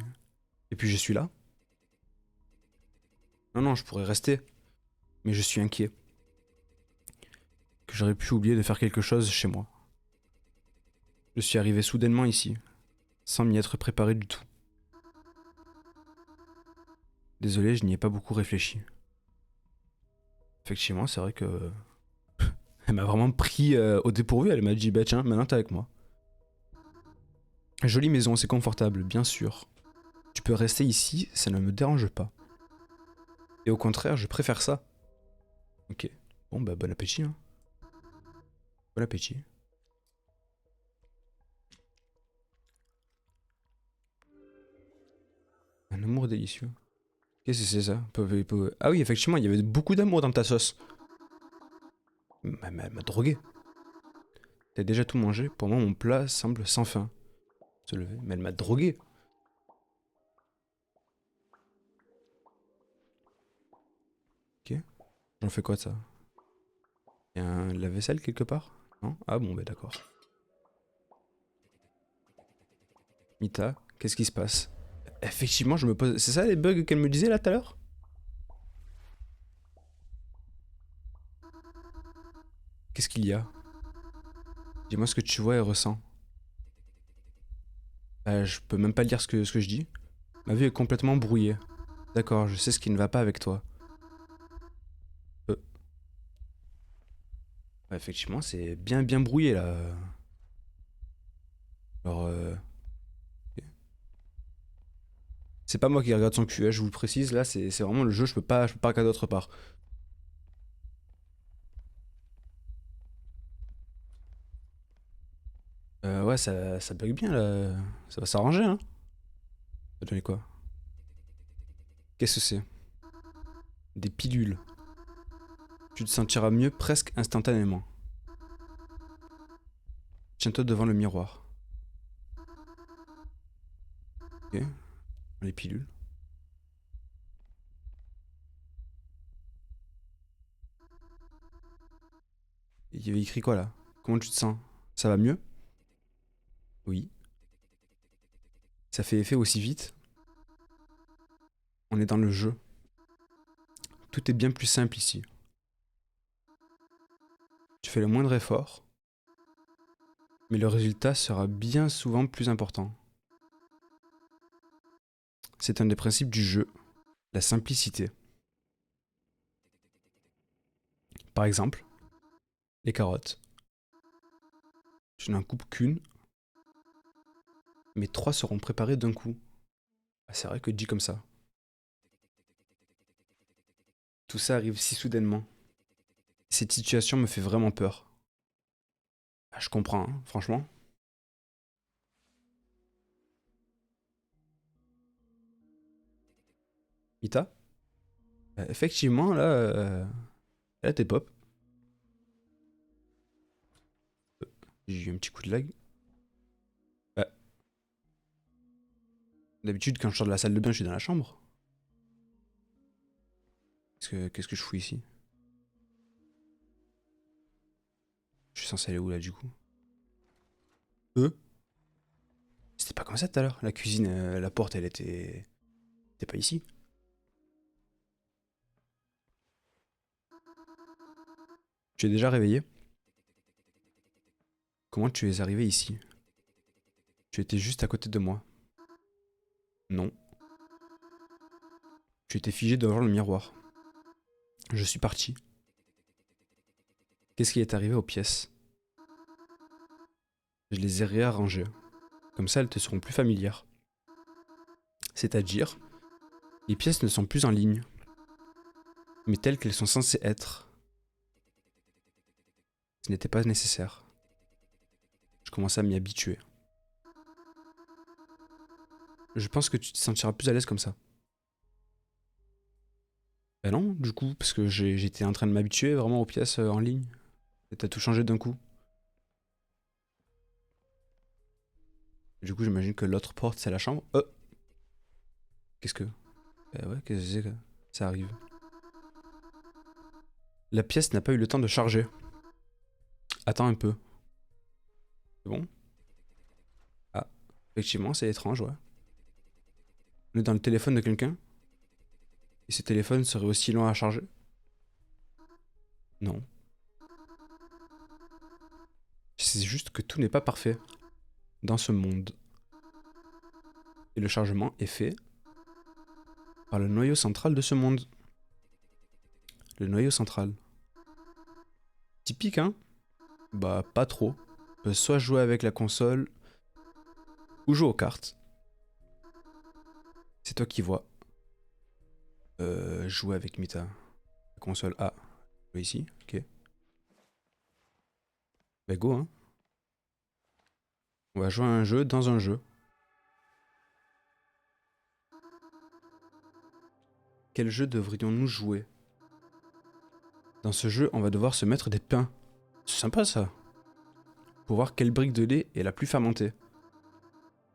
Et puis je suis là? Non, non, je pourrais rester. Mais je suis inquiet. Que j'aurais pu oublier de faire quelque chose chez moi. Je suis arrivé soudainement ici, sans m'y être préparé du tout. Désolé, je n'y ai pas beaucoup réfléchi. Effectivement, c'est vrai que... Elle m'a vraiment pris au dépourvu, elle m'a dit, bah tiens, maintenant t'es avec moi. Jolie maison, c'est confortable, bien sûr. Tu peux rester ici, ça ne me dérange pas. Et au contraire, je préfère ça. Ok. Bon bah bon appétit, hein. Bon appétit. Un amour délicieux. Qu'est-ce que c'est ça? Ah oui, effectivement, il y avait beaucoup d'amour dans ta sauce. Elle m'a drogué. T'as déjà tout mangé? Pour moi, mon plat semble sans fin. Se lever. Mais elle m'a drogué. Ok. J'en fais quoi de ça? Y'a un lave-vaisselle quelque part? Non? Ah bon, bah d'accord. Mita, qu'est-ce qui se passe? Effectivement, je me pose... C'est ça les bugs qu'elle me disait là tout à l'heure? Qu'est-ce qu'il y a? Dis-moi ce que tu vois et ressens. Je peux même pas lire ce que je dis. Ma vue est complètement brouillée. D'accord, je sais ce qui ne va pas avec toi. Ouais, effectivement, c'est bien brouillé là. Alors, c'est pas moi qui regarde son cul, hein, je vous le précise, là, c'est vraiment le jeu, je peux pas regarder d'autre part. Ouais, ça bug bien là. Ça va s'arranger, hein. Ça va donner quoi? Qu'est-ce que c'est? Des pilules. Tu te sentiras mieux presque instantanément. Tiens-toi devant le miroir. Ok, les pilules. Il y avait écrit quoi là? Comment tu te sens? Ça va mieux? Oui. Ça fait effet aussi vite? On est dans le jeu. Tout est bien plus simple ici. Tu fais le moindre effort, mais le résultat sera bien souvent plus important. C'est un des principes du jeu, la simplicité. Par exemple, les carottes. Tu n'en coupes qu'une, mais 3 seront préparées d'un coup. Ah, c'est vrai que dit comme ça. Tout ça arrive si soudainement. Cette situation me fait vraiment peur. Ah, je comprends, hein, franchement. Mita? Effectivement, là t'es pop. J'ai eu un petit coup de lag. Bah, d'habitude, quand je sors de la salle de bain, je suis dans la chambre. Qu'est-ce que je fous ici? Je suis censé aller où là du coup? C'était pas comme ça tout à l'heure. La cuisine, la porte, elle était. T'es pas ici. Tu es déjà réveillé? Comment tu es arrivé ici? Tu étais juste à côté de moi. Non. Tu étais figé devant le miroir. Je suis parti. Qu'est-ce qui est arrivé aux pièces? Je les ai réarrangées. Comme ça, elles te seront plus familières. C'est-à-dire, les pièces ne sont plus en ligne, mais telles qu'elles sont censées être. Ce n'était pas nécessaire. Je commençais à m'y habituer. Je pense que tu te sentiras plus à l'aise comme ça. Ben non, du coup, parce que j'étais en train de m'habituer vraiment aux pièces en ligne. Et t'as tout changé d'un coup. Du coup, j'imagine que l'autre porte, c'est la chambre. Qu'est-ce que... ouais, qu'est-ce que c'est que... Ça arrive. La pièce n'a pas eu le temps de charger. Attends un peu. C'est bon? Ah, effectivement, c'est étrange, ouais. On est dans le téléphone de quelqu'un? Et ce téléphone serait aussi lent à charger? Non. C'est juste que tout n'est pas parfait dans ce monde. Et le chargement est fait par le noyau central de ce monde. Le noyau central. Typique, hein? Bah, pas trop. On peut soit jouer avec la console, ou jouer aux cartes. C'est toi qui vois. Jouer avec Mita. La console A. Jouer ici, ok. Bah go, hein. On va jouer à un jeu dans un jeu. Quel jeu devrions-nous jouer? Dans ce jeu, on va devoir se mettre des pains. C'est sympa ça. Pour voir quelle brique de lait est la plus fermentée.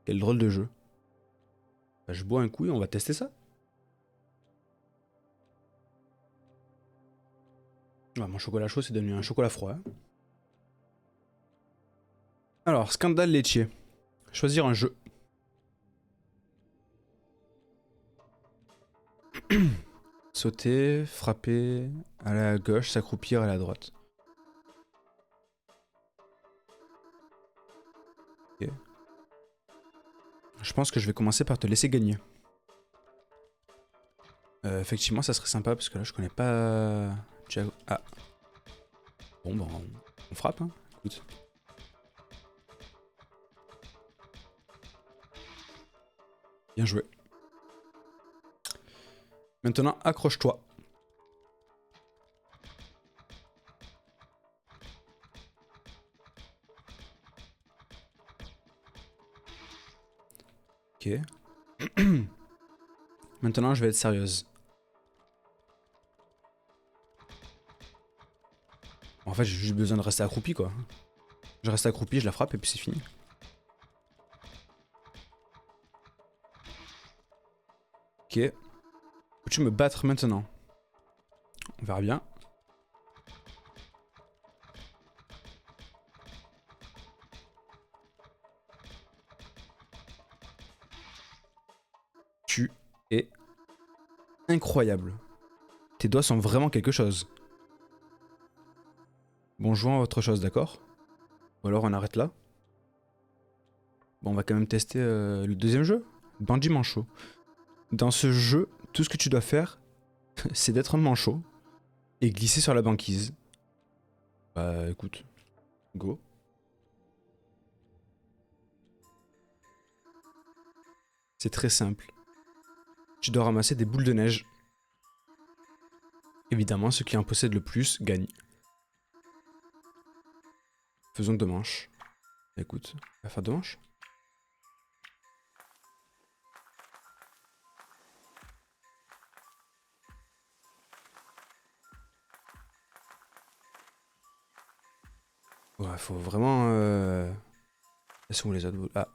Quel drôle de jeu. Bah, je bois un coup et on va tester ça. Ah, mon chocolat chaud, c'est devenu un chocolat froid. Hein. Alors, scandale laitier. Choisir un jeu. Sauter, frapper, aller à gauche, s'accroupir à la droite. Ok. Je pense que je vais commencer par te laisser gagner. Effectivement, ça serait sympa parce que là, je connais pas. Ah. Bon, bah, on frappe, hein. Écoute. Bien joué. Maintenant, accroche-toi. Ok. Maintenant, je vais être sérieuse. En fait, j'ai juste besoin de rester accroupi, quoi. Je reste accroupi, je la frappe et puis c'est fini. Ok. Peux-tu me battre maintenant? On verra bien. Tu es incroyable. Tes doigts sont vraiment quelque chose. Bon, jouons à autre chose, d'accord? Ou alors on arrête là. Bon, on va quand même tester le deuxième jeu. Bandit Manchot. Dans ce jeu, tout ce que tu dois faire, c'est d'être un manchot et glisser sur la banquise. Bah écoute, go. C'est très simple. Tu dois ramasser des boules de neige. Évidemment, ceux qui en possèdent le plus gagnent. Faisons 2 manches. Écoute, on va faire 2 manches. Ouais, faut vraiment... Elles sont où les autres? Ah,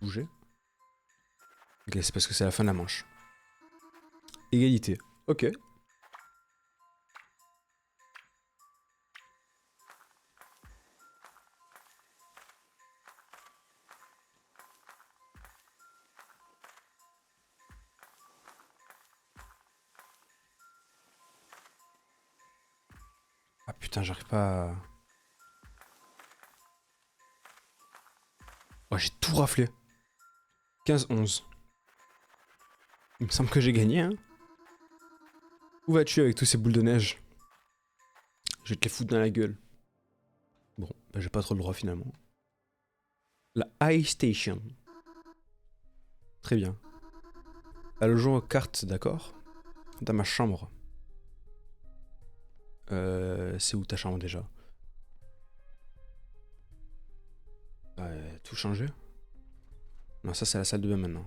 bouger. Ok, c'est parce que c'est la fin de la manche. Égalité. Ok. Ah putain, j'arrive pas à... Oh, j'ai tout raflé. 15-11. Il me semble que j'ai gagné, hein. Où vas-tu avec tous ces boules de neige? Je vais te les foutre dans la gueule. Bon, bah j'ai pas trop le droit finalement. La High Station. Très bien. Allons jouer aux cartes, d'accord? Dans ma chambre. C'est où ta chambre déjà? Tout changé? Non, ça c'est la salle de bain maintenant.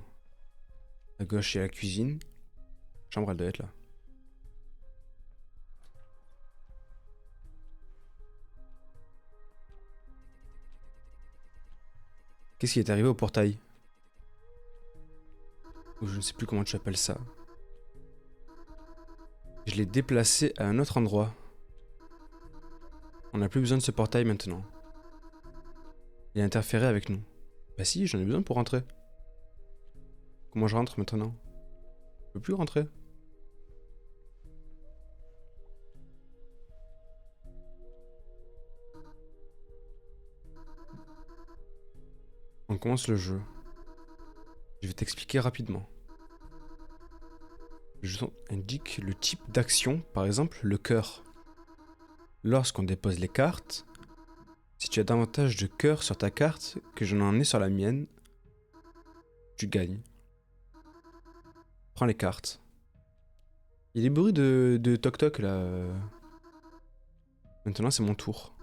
À gauche, il y a la cuisine. Chambre, elle doit être là. Qu'est-ce qui est arrivé au portail? Ou je ne sais plus comment tu appelles ça. Je l'ai déplacé à un autre endroit. On n'a plus besoin de ce portail maintenant. Il a interféré avec nous. Bah si, j'en ai besoin pour rentrer. Comment je rentre maintenant? Je peux plus rentrer. On commence le jeu. Je vais t'expliquer rapidement. Le jeu indique le type d'action, par exemple le cœur. Lorsqu'on dépose les cartes, si tu as davantage de cœurs sur ta carte que je n'en ai sur la mienne, tu gagnes. Prends les cartes. Il y a des bruits de toc-toc là. Maintenant c'est mon tour.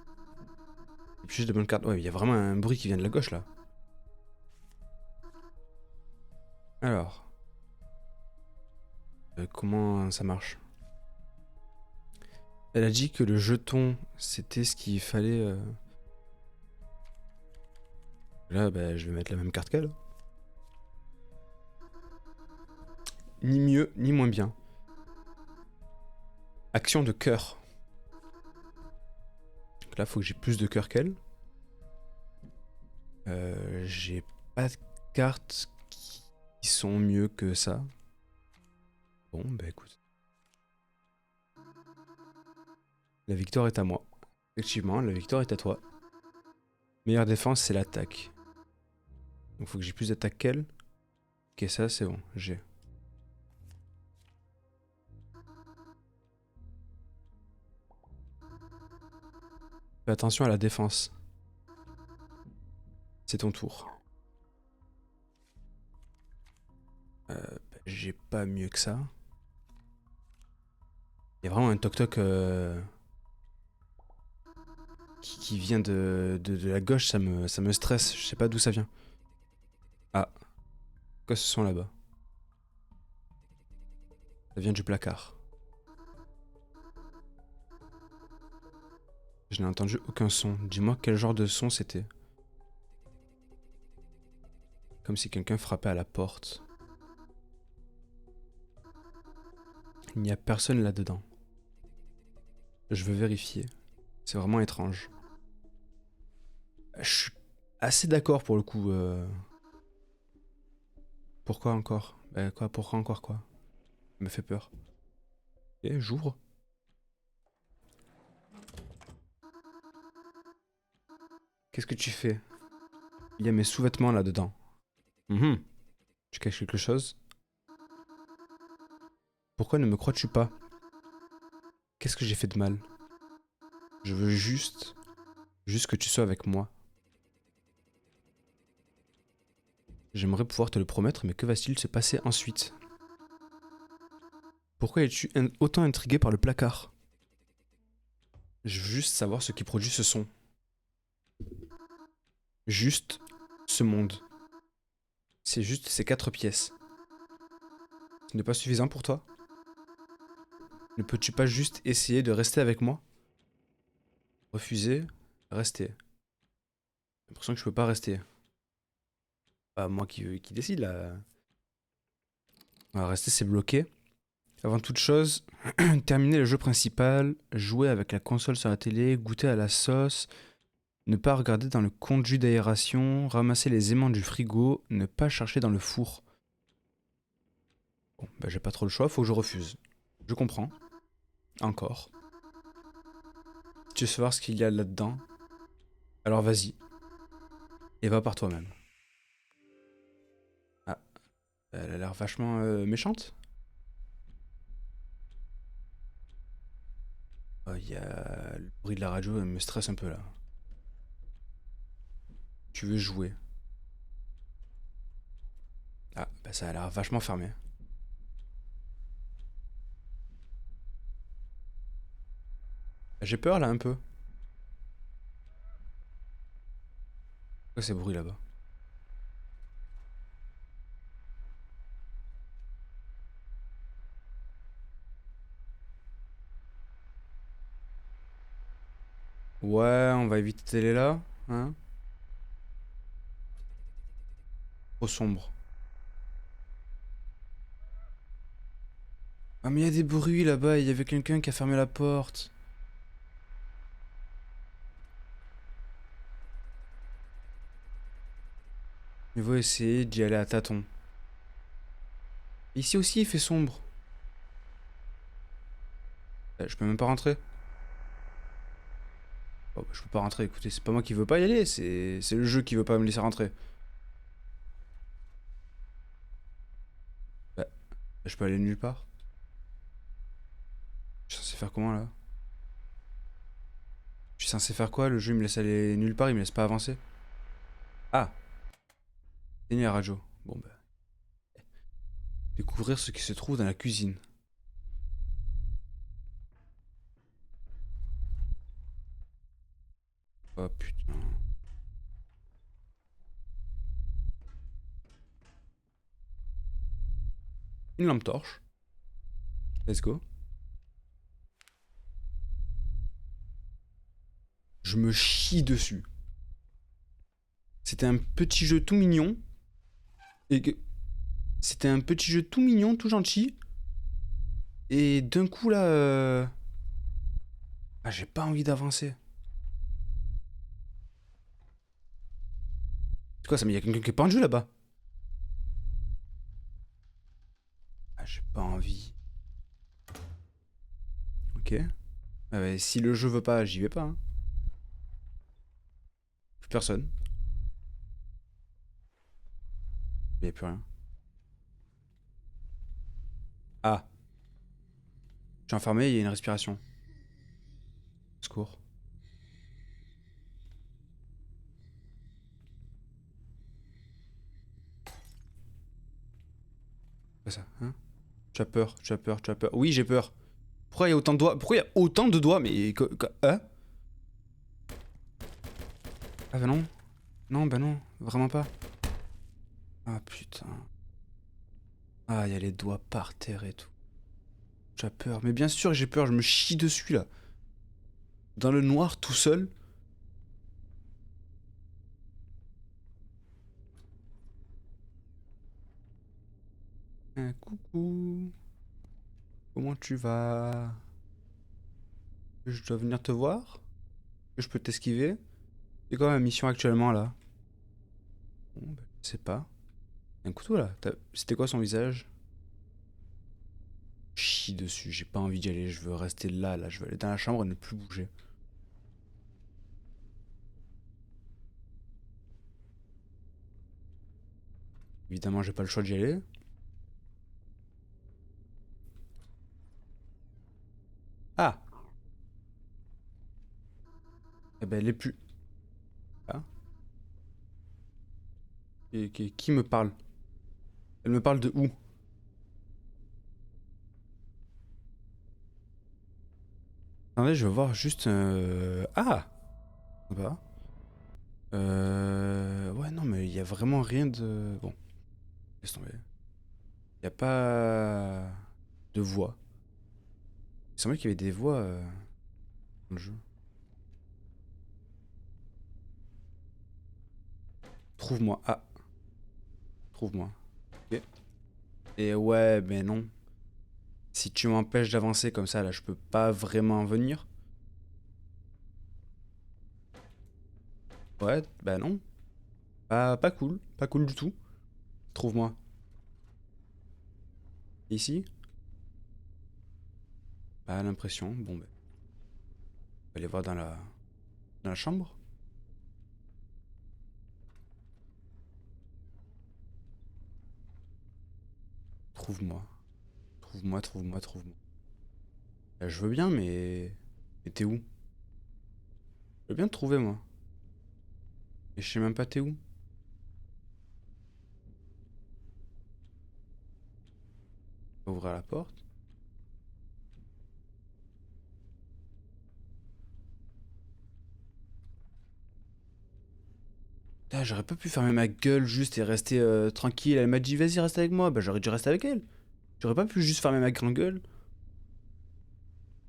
Et puis juste de bonnes cartes. Ouais, il y a vraiment un bruit qui vient de la gauche là. Alors. Comment ça marche? Elle a dit que le jeton, c'était ce qu'il fallait... Là, bah, je vais mettre la même carte qu'elle. Ni mieux, ni moins bien. Action de cœur. Donc là, faut que j'ai plus de cœur qu'elle. J'ai pas de cartes qui sont mieux que ça. Bon, bah écoute. La victoire est à moi. Effectivement, la victoire est à toi. Meilleure défense, c'est l'attaque. Donc faut que j'ai plus d'attaque qu'elle. Ok, ça c'est bon, j'ai. Fais attention à la défense. C'est ton tour. Bah, j'ai pas mieux que ça. Il y a vraiment un toc-toc qui vient de la gauche, ça me stresse. Je sais pas d'où ça vient. Ah, quoi ce son là-bas? Ça vient du placard. Je n'ai entendu aucun son. Dis-moi quel genre de son c'était. Comme si quelqu'un frappait à la porte. Il n'y a personne là-dedans. Je veux vérifier. C'est vraiment étrange. Je suis assez d'accord pour le coup. Pourquoi encore? Quoi, pourquoi encore quoi? Ça me fait peur. Ok, j'ouvre. Qu'est-ce que tu fais? Il y a mes sous-vêtements là-dedans. Mhm. Tu caches quelque chose? Pourquoi ne me crois-tu pas? Qu'est-ce que j'ai fait de mal? Je veux juste que tu sois avec moi. J'aimerais pouvoir te le promettre, mais que va-t-il se passer ensuite? Pourquoi es-tu autant intrigué par le placard? Je veux juste savoir ce qui produit ce son. Juste ce monde. C'est juste ces 4 pièces. Ce n'est pas suffisant pour toi? Ne peux-tu pas juste essayer de rester avec moi? Refuser, rester. J'ai l'impression que je peux pas rester. Pas moi qui décide là. On va rester, c'est bloqué. Avant toute chose, terminer le jeu principal, jouer avec la console sur la télé, goûter à la sauce, ne pas regarder dans le conduit d'aération, ramasser les aimants du frigo, ne pas chercher dans le four. Bon, bah j'ai pas trop le choix, faut que je refuse. Je comprends. Encore. Tu veux savoir ce qu'il y a là-dedans? Alors vas-y. Et va par toi-même. Ah, elle a l'air vachement méchante. Oh, il y a le bruit de la radio, elle me stresse un peu là. Tu veux jouer? Ah, bah ça a l'air vachement fermé. J'ai peur là un peu. Quoi ces bruits là-bas? Ouais, on va éviter d'aller là, hein? Trop sombre. Ah mais il y a des bruits là-bas, il y avait quelqu'un qui a fermé la porte. Il faut essayer d'y aller à tâtons. Ici aussi il fait sombre. Je peux même pas rentrer. Oh, bah, je peux pas rentrer, écoutez, c'est pas moi qui veux pas y aller, c'est le jeu qui veut pas me laisser rentrer. Bah, je peux aller nulle part. Je suis censé faire comment là? Je suis censé faire quoi? Le jeu il me laisse aller nulle part, il me laisse pas avancer. Ah, éteigner la radio. Bon bah, découvrir ce qui se trouve dans la cuisine. Oh putain. Une lampe torche. Let's go. Je me chie dessus. C'était un petit jeu tout mignon. Et que... C'était un petit jeu tout mignon, tout gentil. Et d'un coup là... Ah, j'ai pas envie d'avancer. C'est quoi ça? Mais y a quelqu'un qui est pendu là-bas. Ah, j'ai pas envie. Ok. Ah bah, si le jeu veut pas, j'y vais pas. Hein. Plus personne. Y a plus rien. Ah. Je suis enfermé, il y a une respiration. Secours. C'est ça, hein? Tu as peur, tu as peur, tu as peur. Oui, j'ai peur. Pourquoi il y a autant de doigts? Pourquoi il y a autant de doigts? Mais... Hein? Ah bah non. Non, bah non. Vraiment pas. Ah putain. Ah, il y a les doigts par terre et tout. Tu as peur. Mais bien sûr que j'ai peur, je me chie dessus là. Dans le noir, tout seul. Coucou. Comment tu vas? Je dois venir te voir? Je peux t'esquiver? C'est quoi ma mission actuellement là? Bon, bah, je sais pas. Un couteau là? C'était quoi son visage? Chie dessus, j'ai pas envie d'y aller, je veux rester là, je veux aller dans la chambre et ne plus bouger. Évidemment, j'ai pas le choix d'y aller. Ah! Eh ben, elle est plus. Ah? Qui me parle? Elle me parle de où? Attendez, je vais voir juste... Ah! Bah. Ouais, non, mais il y a vraiment rien de... Bon, laisse tomber. Il n'y a pas de voix. Il semblait qu'il y avait des voix dans le jeu. Trouve-moi. Ah, trouve-moi. Ok. Et ouais, mais non. Si tu m'empêches d'avancer comme ça, là, je peux pas vraiment venir. Ouais, bah non. Pas cool. Pas cool du tout. Trouve-moi. Ici? Pas l'impression. Bon, ben, on va aller voir dans la chambre. Trouve-moi. Trouve-moi, trouve-moi, trouve-moi. Je veux bien, mais... Mais t'es où? Je veux bien te trouver, moi. Et je sais même pas t'es où. On va ouvrir la porte. Putain, j'aurais pas pu fermer ma gueule juste et rester tranquille. Elle m'a dit, vas-y, reste avec moi. Bah, j'aurais dû rester avec elle. J'aurais pas pu juste fermer ma grande gueule.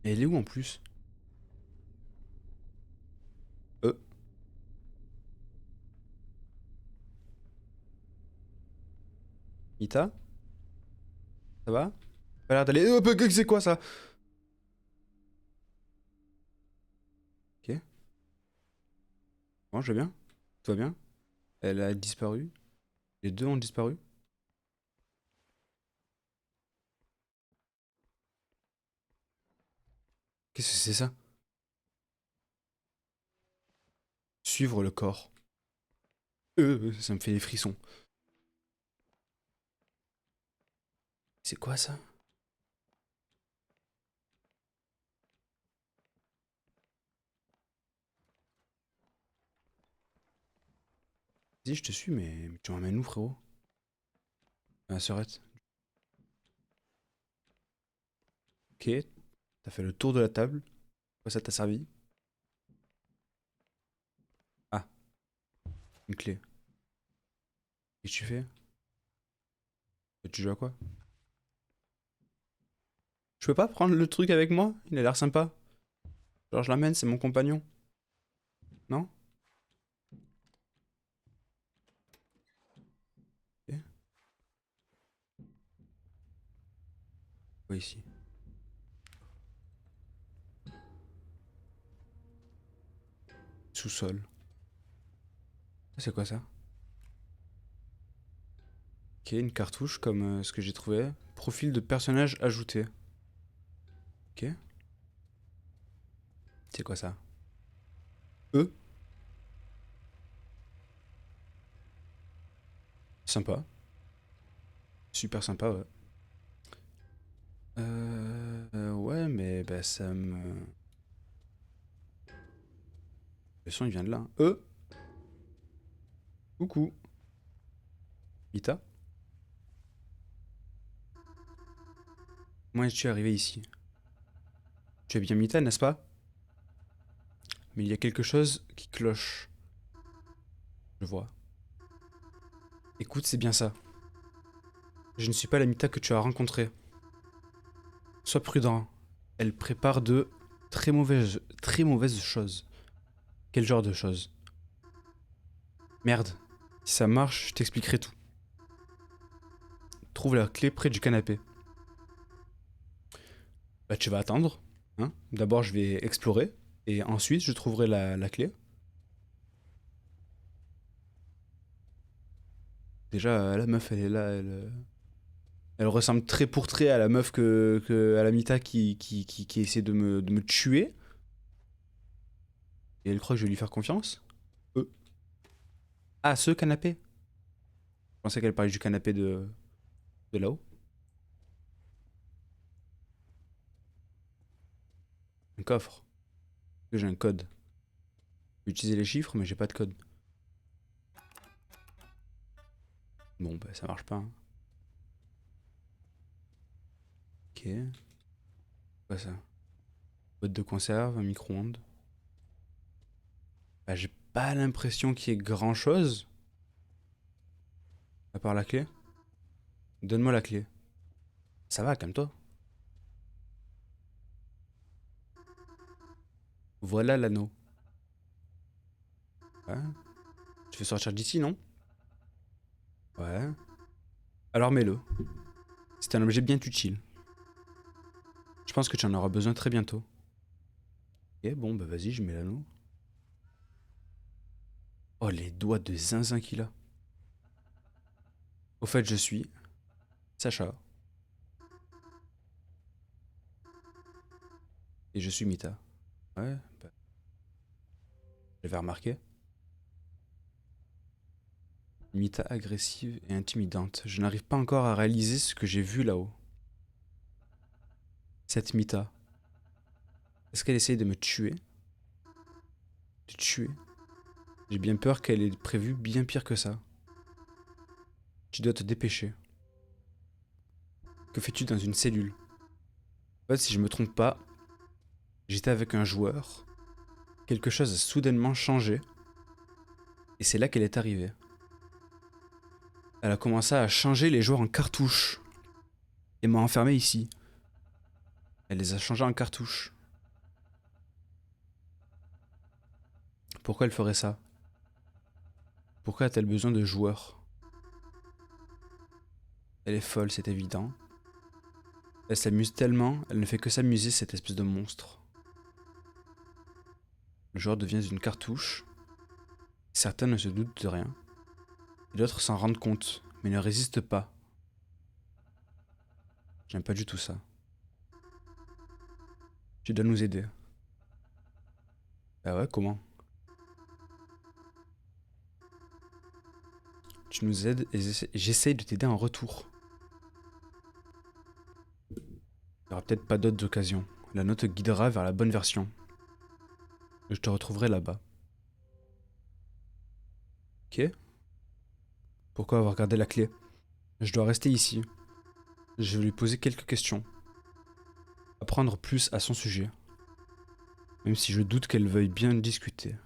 Et elle est où en plus? Euh, Ita? Ça va? Pas l'air d'aller. C'est quoi ça? Ok. Bon, je vais bien. Tout va bien? Elle a disparu. Les deux ont disparu. Qu'est-ce que c'est ça? Suivre le corps. Ça me fait des frissons. C'est quoi ça? Vas-y, je te suis, mais tu m'emmènes où, frérot? À la sœurette. Ok, t'as fait le tour de la table. Quoi ça t'a servi? Ah, une clé. Qu'est-ce que tu fais? Tu joues à quoi? Je peux pas prendre le truc avec moi? Il a l'air sympa. Genre, je l'amène, c'est mon compagnon. Non? Ok. Quoi ici? Sous-sol. C'est quoi ça? Ok, une cartouche comme ce que j'ai trouvé. Profil de personnage ajouté. Ok. C'est quoi ça? E? Sympa. Super sympa, ouais. Ouais, mais bah ça me... Le son il vient de là. Hein. Coucou. Ita? Comment es-tu arrivé ici? Tu es bien Mita, n'est-ce pas? Mais il y a quelque chose qui cloche. Je vois. Écoute, c'est bien ça. Je ne suis pas la Mita que tu as rencontrée. Sois prudent. Elle prépare de très mauvaises choses. Quel genre de choses? Merde. Si ça marche, je t'expliquerai tout. Trouve la clé près du canapé. Bah, tu vas attendre. Hein. D'abord, je vais explorer. Et ensuite, je trouverai la clé. Déjà, la meuf, elle est là. Elle ressemble très pour trait à la meuf à la Mita qui essaie de me tuer. Et elle croit que je vais lui faire confiance. Euh. Ah, ce canapé. Je pensais qu'elle parlait du canapé de là-haut. Un coffre. J'ai un code. Je peux utiliser les chiffres, mais j'ai pas de code. Bon, bah ça marche pas. Hein. Ok. Quoi ça? Boîte de conserve, un micro-ondes. Bah, j'ai pas l'impression qu'il y ait grand chose. À part la clé. Donne-moi la clé. Ça va, calme-toi. Voilà l'anneau. Ouais. Tu veux sortir d'ici, non? Ouais. Alors mets-le. C'est un objet bien utile. Je pense que tu en auras besoin très bientôt. Ok, bon, bah vas-y, je mets l'anneau. Oh, les doigts de zinzin qu'il a. Au fait, je suis Sacha. Et je suis Mita. Ouais, bah, j'avais remarqué. Mita agressive et intimidante. Je n'arrive pas encore à réaliser ce que j'ai vu là-haut. Cette Mita. Est-ce qu'elle essaye de me tuer? De tuer? J'ai bien peur qu'elle ait prévu bien pire que ça. Tu dois te dépêcher. Que fais-tu dans une cellule? En fait, si je me trompe pas, j'étais avec un joueur. Quelque chose a soudainement changé. Et c'est là qu'elle est arrivée. Elle a commencé à changer les joueurs en cartouches. Et m'a enfermé ici. Elle les a changés en cartouches. Pourquoi elle ferait ça? Pourquoi a-t-elle besoin de joueurs? Elle est folle, c'est évident. Elle s'amuse tellement, elle ne fait que s'amuser, cette espèce de monstre. Le joueur devient une cartouche. Certains ne se doutent de rien. Et d'autres s'en rendent compte, mais ne résistent pas. J'aime pas du tout ça. Tu dois nous aider. Ah ouais, comment? Tu nous aides et j'essaye de t'aider en retour. Il n'y aura peut-être pas d'autres occasions. La note te guidera vers la bonne version. Je te retrouverai là-bas. Ok? Pourquoi avoir gardé la clé? Je dois rester ici. Je vais lui poser quelques questions. Apprendre plus à son sujet. Même si je doute qu'elle veuille bien discuter.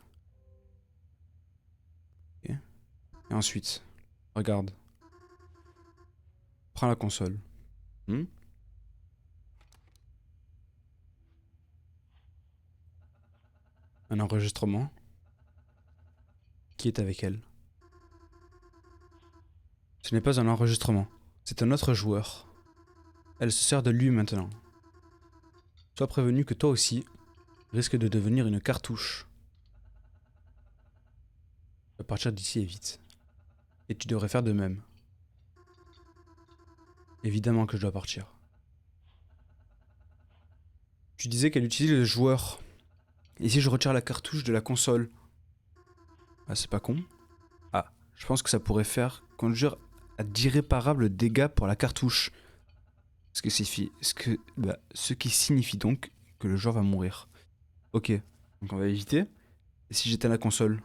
Ok? Et ensuite, regarde. Prends la console. Hmm? Un enregistrement. Qui est avec elle? Ce n'est pas un enregistrement. C'est un autre joueur. Elle se sert de lui maintenant. Sois prévenu que toi aussi risque de devenir une cartouche. Tu dois partir d'ici et vite. Et tu devrais faire de même. Évidemment que je dois partir. Tu disais qu'elle utilise le joueur. Et si je retire la cartouche de la console? Ah, c'est pas con. Ah, je pense que ça pourrait faire conduire à d'irréparables dégâts pour la cartouche. Ce qui signifie donc que le joueur va mourir. Ok, donc on va éviter. Et si j'éteins la console?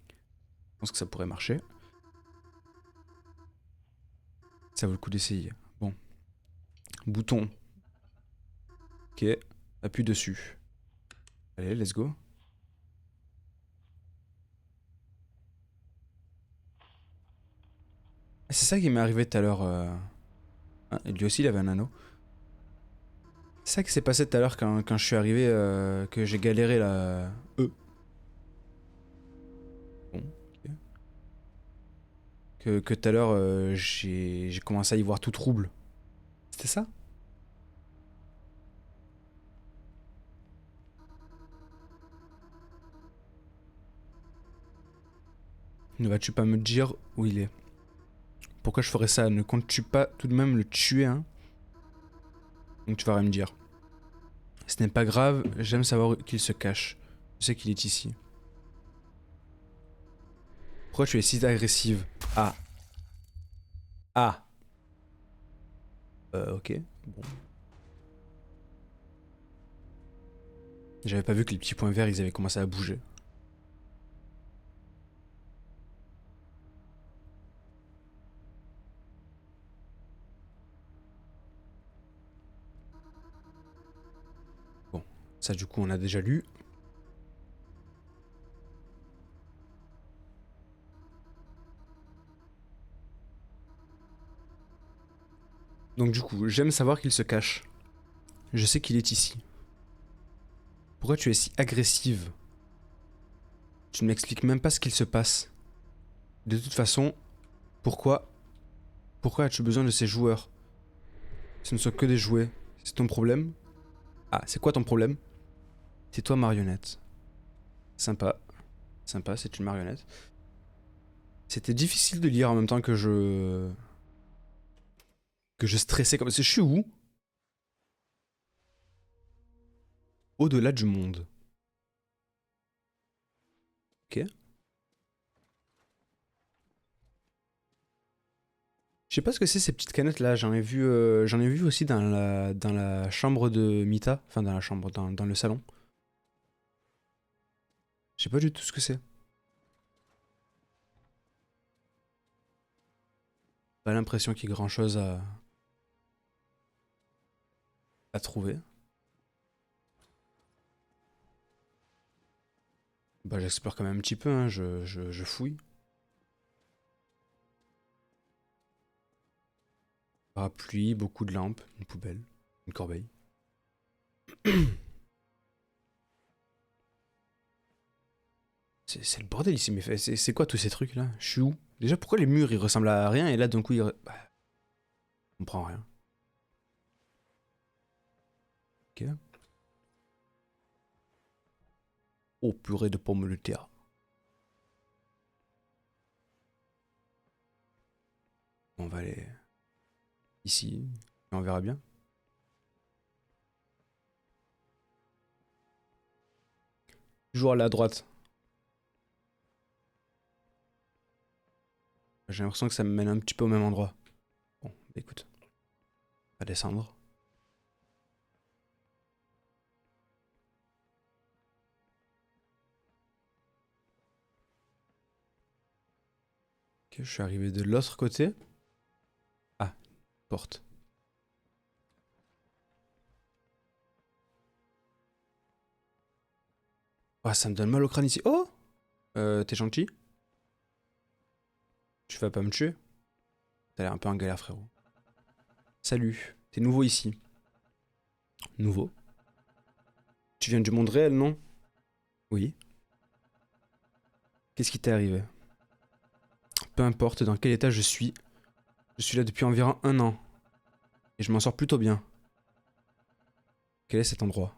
Je pense que ça pourrait marcher. Ça vaut le coup d'essayer. Bon. Bouton. Ok. Appuie dessus. Allez, let's go. Ah, c'est ça qui m'est arrivé tout à l'heure. Ah, et lui aussi, il avait un anneau. C'est ça qui s'est passé tout à l'heure quand je suis arrivé, que j'ai galéré là. Bon, ok. Que tout à l'heure, j'ai commencé à y voir tout trouble. C'était ça? Ne vas-tu pas me dire où il est? Pourquoi je ferais ça? Ne comptes-tu pas tout de même le tuer, hein? Donc tu vas me dire. Ce n'est pas grave, j'aime savoir qu'il se cache. Je sais qu'il est ici. Pourquoi tu es si agressive? Ah. Ah. Ok. Bon. J'avais pas vu que les petits points verts, ils avaient commencé à bouger. Ça, du coup, on a déjà lu. Donc du coup, j'aime savoir qu'il se cache. Je sais qu'il est ici. Pourquoi tu es si agressive? Tu ne m'expliques même pas ce qu'il se passe. De toute façon, pourquoi as-tu besoin de ces joueurs? Ce ne sont que des jouets. C'est ton problème? Ah, c'est quoi ton problème? C'est toi marionnette. Sympa. Sympa, c'est une marionnette. C'était difficile de lire en même temps que je stressais comme ça. Je suis où? Au-delà du monde. Ok. Je sais pas ce que c'est ces petites canettes là. J'en ai vu aussi dans la chambre de Mita. Enfin, dans la chambre, dans le salon. Je sais pas du tout ce que c'est. Pas l'impression qu'il y ait grand chose à trouver. Bah, j'explore quand même un petit peu, hein. Je fouille. Parapluie, beaucoup de lampes, une poubelle, une corbeille. C'est le bordel ici, mais c'est quoi tous ces trucs là? Je suis où? Déjà, pourquoi les murs ils ressemblent à rien et là d'un coup bah, je comprends rien. Ok. Oh, purée de pommes de terre. On va aller ici et on verra bien. Toujours aller à droite. J'ai l'impression que ça me mène un petit peu au même endroit. Bon, bah, écoute, on va descendre. Ok, je suis arrivé de l'autre côté. Ah, porte. Ah, ça me donne mal au crâne ici. Oh! T'es gentil? Tu vas pas me tuer? T'as l'air un peu en galère, frérot. Salut, t'es nouveau ici. Nouveau? Tu viens du monde réel, non? Oui. Qu'est-ce qui t'est arrivé? Peu importe dans quel état je suis là depuis environ 1 an. Et je m'en sors plutôt bien. Quel est cet endroit?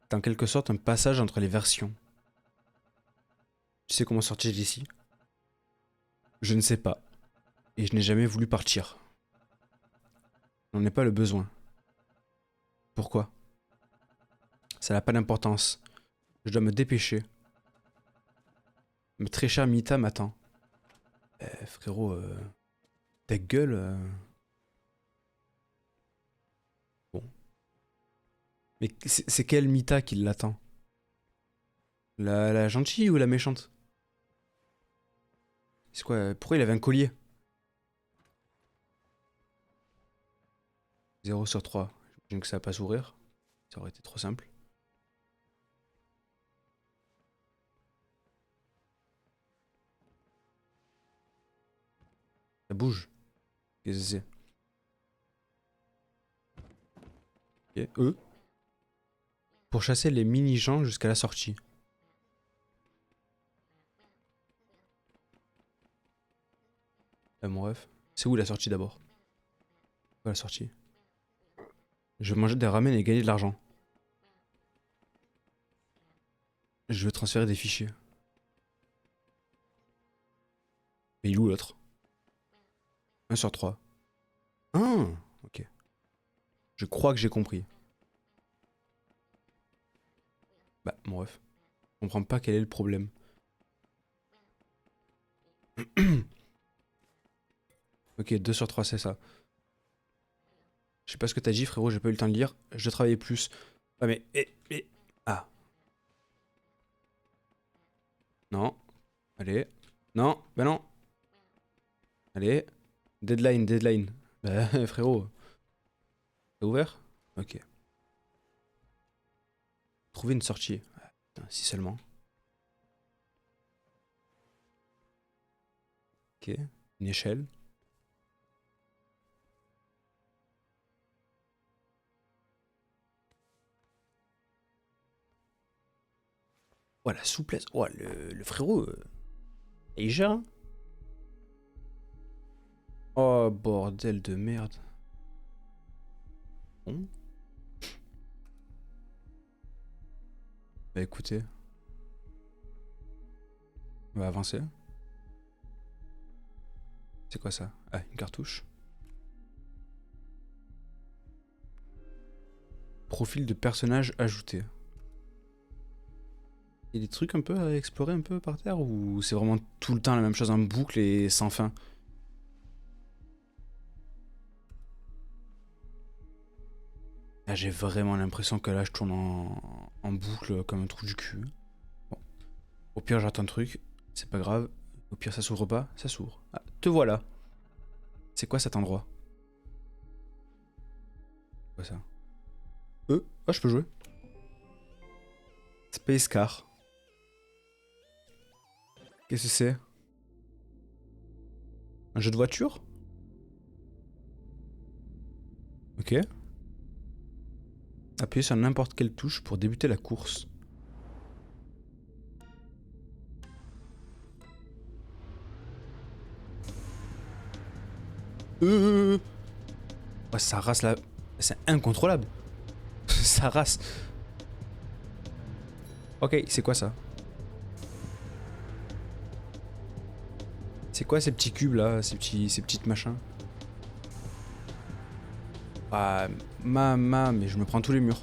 C'est en quelque sorte un passage entre les versions. Tu sais comment sortir d'ici? Je ne sais pas. Et je n'ai jamais voulu partir. Je n'en ai pas le besoin. Pourquoi? Ça n'a pas d'importance. Je dois me dépêcher. Ma très chère Mita m'attend. Frérot, ta gueule. Bon. Mais c'est quelle Mita qui l'attend? La gentille ou la méchante? C'est quoi? Pourquoi il avait un collier? 0/3. J'imagine que ça va pas s'ouvrir. Ça aurait été trop simple. Ça bouge. Qu'est-ce que c'est? Ok. Eux. Pour chasser les mini-gens jusqu'à la sortie. Mon ref. C'est où la sortie d'abord? Où la sortie? Je vais manger des ramen et gagner de l'argent. Je veux transférer des fichiers. Mais il est où l'autre? 1/3. Ah, ok. Je crois que j'ai compris. Bah, mon ref. Je comprends pas quel est le problème. Ok, 2/3, c'est ça. Je sais pas ce que t'as dit, frérot, j'ai pas eu le temps de lire. Je dois travailler plus. Ah, mais. Ah. Non. Allez. Non, bah non. Allez. Deadline, deadline. Bah, frérot. T'as ouvert? Ok. trouver une sortie. Ah, putain, si seulement. Ok, une échelle. Oh, la souplesse. Oh, le frérot. Il gère, hein. Oh, bordel de merde. Bon. Bah écoutez. On va avancer. C'est quoi ça? Ah, une cartouche. Profil de personnage ajouté. Il y a des trucs un peu à explorer un peu par terre ou c'est vraiment tout le temps la même chose en boucle et sans fin? Ah, j'ai vraiment l'impression que là je tourne en boucle comme un trou du cul. Bon. Au pire j'attends un truc, c'est pas grave. Au pire ça s'ouvre pas, ça s'ouvre. Ah, te voilà. C'est quoi cet endroit? C'est quoi ça? Ah, je peux jouer. Space Car. Qu'est-ce que c'est? Un jeu de voiture? Ok. Appuyez sur n'importe quelle touche pour débuter la course. Ouais, ça rase là. C'est incontrôlable. Ça rase. Ok, c'est quoi ça? C'est quoi ces petits cubes là, ces petites machins? Ah, mais je me prends tous les murs.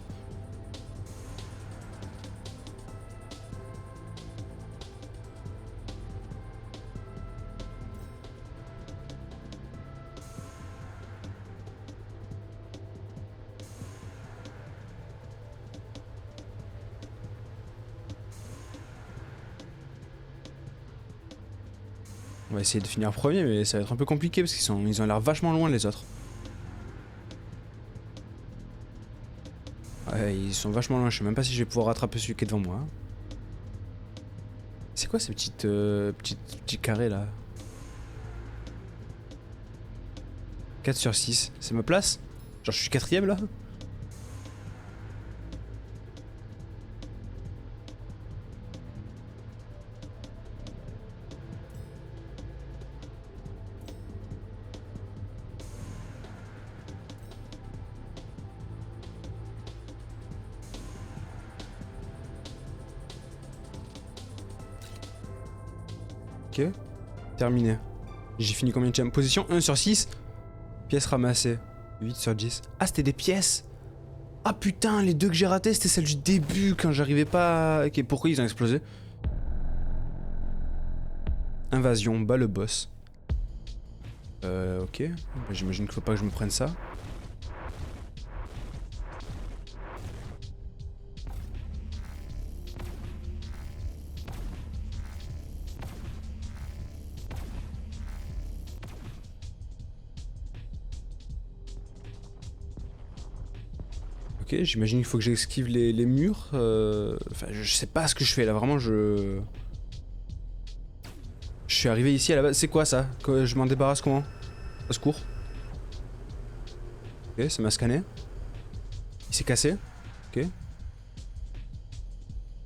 On va essayer de finir premier, mais ça va être un peu compliqué parce ils ont l'air vachement loin les autres. Ouais, ils sont vachement loin, je sais même pas si je vais pouvoir rattraper celui qui est devant moi. C'est quoi ces petits carrés là? 4 sur 6, c'est ma place? Genre je suis quatrième là? Ok, terminé. J'ai fini combien de position? 1 sur 6. Pièces ramassées. 8 sur 10. Ah, c'était des pièces! Ah putain, les deux que j'ai ratés, c'était celles du début quand j'arrivais pas... Ok, pourquoi ils ont explosé? Invasion, bat le boss. Ok. Bah, j'imagine qu'il faut pas que je me prenne ça. Ok, j'imagine qu'il faut que j'esquive les murs. Enfin, je sais pas ce que je fais là, vraiment je... Je suis arrivé ici à la base. C'est quoi ça? Je m'en débarrasse comment? Au secours. Ok, ça m'a scanné. Il s'est cassé. Ok. Ouais,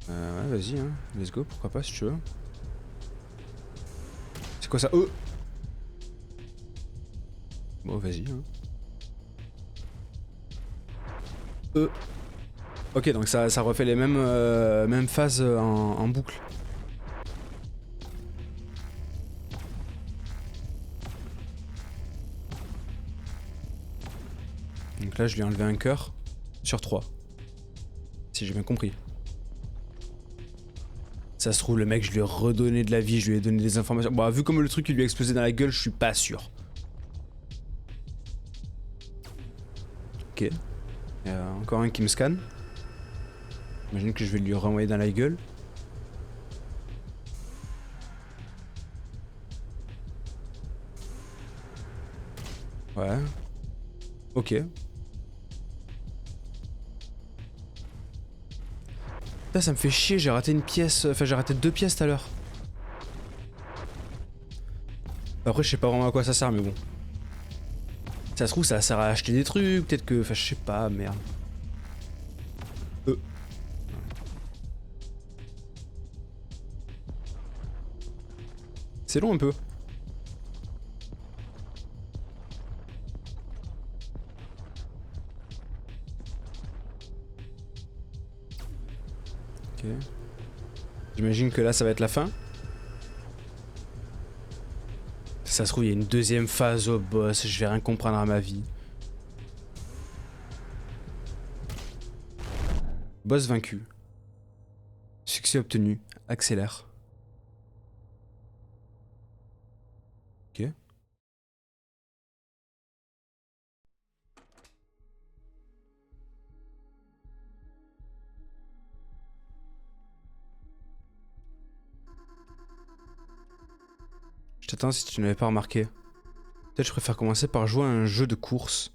vas-y, hein. Let's go, pourquoi pas si tu veux. C'est quoi ça? Bon, vas-y, hein. Ok, donc ça refait les mêmes phases en boucle. Donc là, je lui ai enlevé un cœur sur 3. Si j'ai bien compris. Ça se trouve, le mec, je lui ai redonné de la vie, je lui ai donné des informations. Bon, vu comme le truc il lui a explosé dans la gueule, je suis pas sûr. Ok. Il y a encore un qui me scanne. J'imagine que je vais lui renvoyer dans la gueule. Ouais. Ok. Là, ça me fait chier, j'ai raté une pièce. Enfin, j'ai raté 2 pièces tout à l'heure. Après, je sais pas vraiment à quoi ça sert, mais bon. Ça se trouve, ça sert à acheter des trucs, peut-être que. Enfin, je sais pas, merde. C'est long un peu. Ok. J'imagine que là, ça va être la fin. Ça se trouve, il y a une deuxième phase au boss, je vais rien comprendre à ma vie. Boss vaincu. Succès obtenu. Accélère. Ok. Je t'attends si tu n'avais pas remarqué. Peut-être je préfère commencer par jouer à un jeu de course.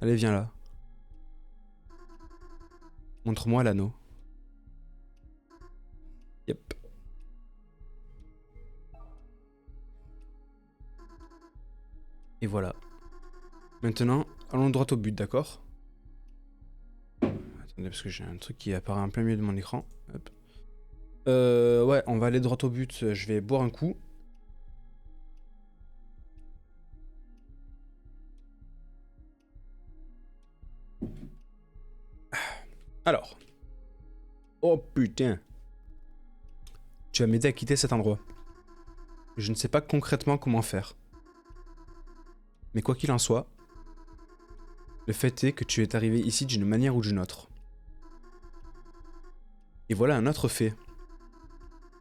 Allez, viens là. Montre-moi l'anneau. Yep. Et voilà. Maintenant, allons droit au but, d'accord? Attendez, parce que j'ai un truc qui apparaît en plein milieu de mon écran. Hop. Ouais, on va aller droit au but. Je vais boire un coup. Alors. Oh putain. Tu vas m'aider à quitter cet endroit. Je ne sais pas concrètement comment faire. Mais quoi qu'il en soit, le fait est que tu es arrivé ici d'une manière ou d'une autre. Et voilà un autre fait.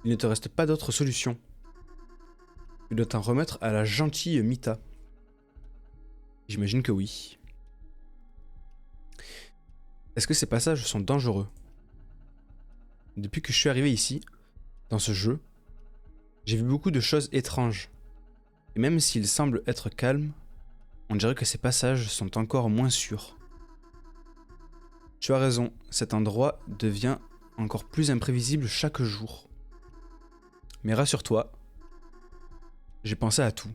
Il ne te reste pas d'autre solution. Tu dois t'en remettre à la gentille Mita. J'imagine que oui. Est-ce que ces passages sont dangereux? Depuis que je suis arrivé ici, dans ce jeu, j'ai vu beaucoup de choses étranges. Et même s'il semble être calme, on dirait que ces passages sont encore moins sûrs. Tu as raison, cet endroit devient encore plus imprévisible chaque jour. Mais rassure-toi, j'ai pensé à tout.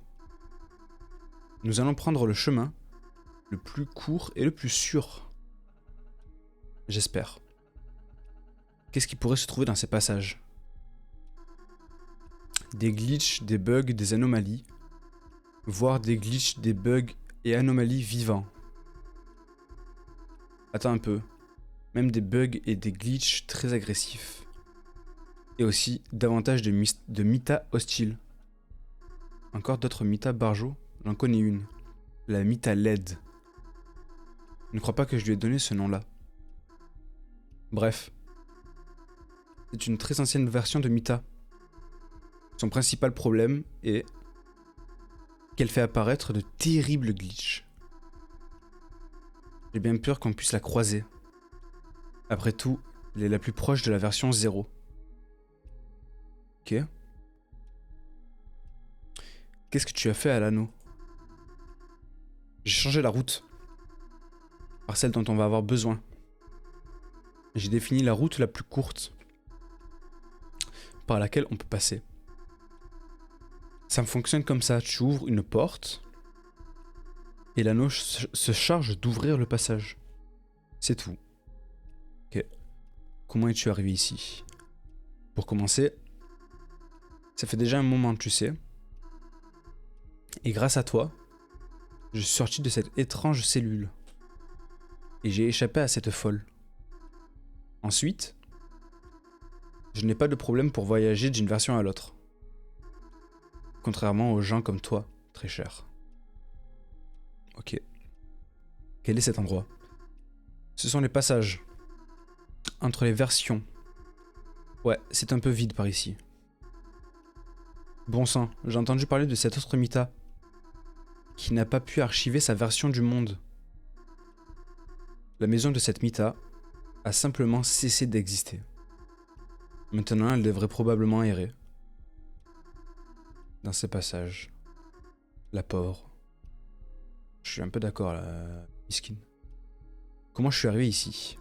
Nous allons prendre le chemin le plus court et le plus sûr. J'espère. Qu'est-ce qui pourrait se trouver dans ces passages? Des glitches, des bugs, des anomalies. Voire des glitches, des bugs et anomalies vivants. Attends un peu. Même des bugs et des glitches très agressifs. Et aussi davantage de Mita hostiles. Encore d'autres Mita barjots? J'en connais une. La Mita LED. Je ne crois pas que je lui ai donné ce nom-là. Bref. C'est une très ancienne version de Mita. Son principal problème est qu'elle fait apparaître de terribles glitches. J'ai bien peur qu'on puisse la croiser. Après tout, elle est la plus proche de la version 0. Ok. Qu'est-ce que tu as fait à l'anneau? J'ai changé la route. Par celle dont on va avoir besoin. J'ai défini la route la plus courte. Par laquelle on peut passer. Ça fonctionne comme ça. Tu ouvres une porte. Et l'anneau se charge d'ouvrir le passage. C'est tout. Ok. Comment es-tu arrivé ici? Pour commencer, ça fait déjà un moment, tu sais. Et grâce à toi, je suis sorti de cette étrange cellule. Et j'ai échappé à cette folle. Ensuite, je n'ai pas de problème pour voyager d'une version à l'autre. Contrairement aux gens comme toi, très cher. Ok. Quel est cet endroit? Ce sont les passages. Entre les versions. Ouais, c'est un peu vide par ici. Bon sang, j'ai entendu parler de cette autre Mita. Qui n'a pas pu archiver sa version du monde. La maison de cette Mita a simplement cessé d'exister. Maintenant, elle devrait probablement errer. Dans ces passages. La pauvre. Je suis un peu d'accord là, Miskin. Comment je suis arrivé ici?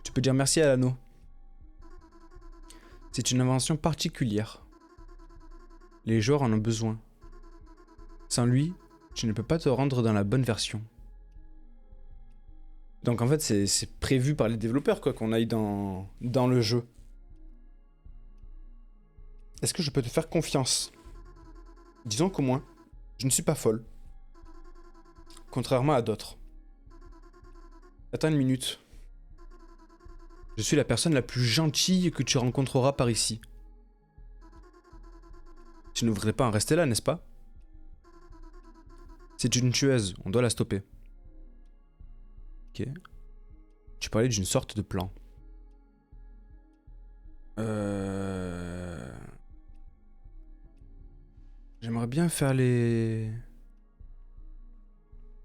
Tu peux dire merci à l'anneau. C'est une invention particulière. Les joueurs en ont besoin. Sans lui, tu ne peux pas te rendre dans la bonne version. Donc en fait, c'est prévu par les développeurs quoi, qu'on aille dans le jeu. Est-ce que je peux te faire confiance? Disons qu'au moins, je ne suis pas folle. Contrairement à d'autres. Attends une minute. Je suis la personne la plus gentille que tu rencontreras par ici. Tu ne voudrais pas en rester là, n'est-ce pas? C'est une tueuse, on doit la stopper. Ok. Tu parlais d'une sorte de plan. J'aimerais bien faire les...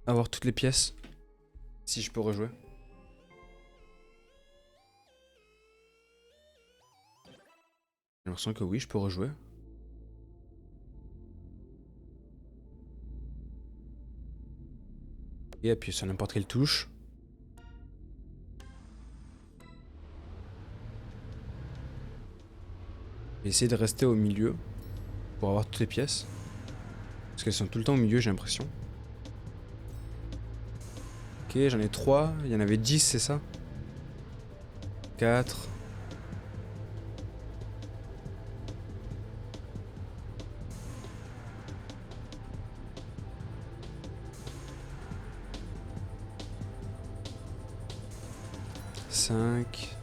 avoir toutes les pièces. Si je peux rejouer. J'ai l'impression que oui, je peux rejouer. Et appuyer sur n'importe quelle touche. Et essayer de rester au milieu pour avoir toutes les pièces. Parce qu'elles sont tout le temps au milieu, j'ai l'impression. Ok, j'en ai 3. Il y en avait 10, c'est ça? 4. Cinq.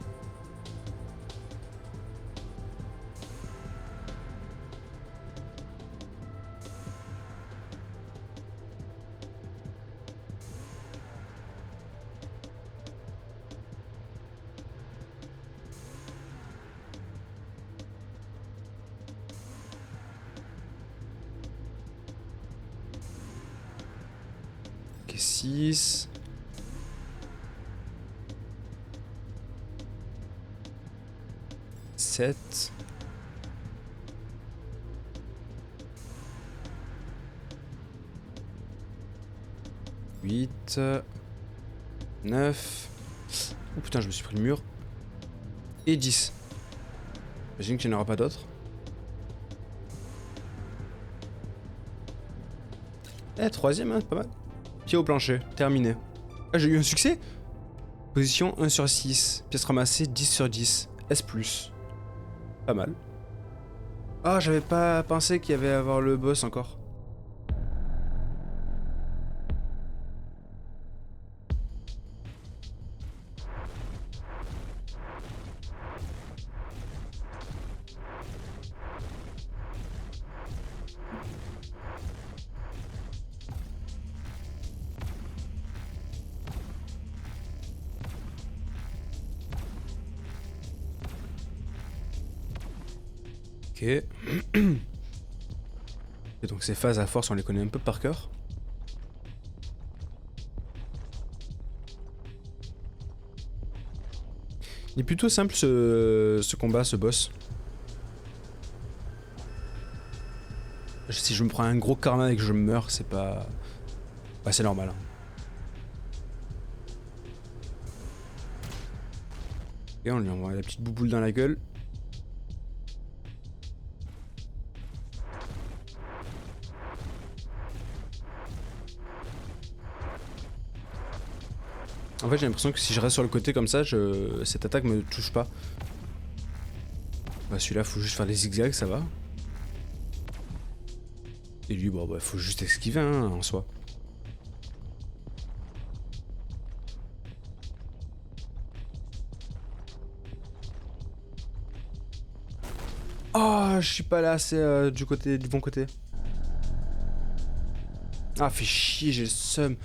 Ok, 6. 7. 8. 9. Oh putain, je me suis pris le mur. Et 10. J'imagine qu'il n'y en aura pas d'autres. Eh, troisième, hein, pas mal. Pied au plancher, terminé. Ah, j'ai eu un succès. Position 1 sur 6. Pièces ramassées 10 sur 10. S+. Pas mal. Ah, j'avais pas pensé qu'il y avait à avoir le boss encore. Ok. Et donc ces phases à force, on les connaît un peu par cœur. Il est plutôt simple ce combat, ce boss. Si je me prends un gros karma et que je meurs, c'est pas... Bah, c'est normal. Hein. Et on lui envoie la petite bouboule dans la gueule. En fait, j'ai l'impression que si je reste sur le côté comme ça, cette attaque me touche pas. Bah, celui-là, faut juste faire des zigzags, ça va. Et lui, bon, bah, faut juste esquiver, hein, en soi. Oh, je suis pas là, c'est du bon côté. Ah, fait chier, j'ai le seum.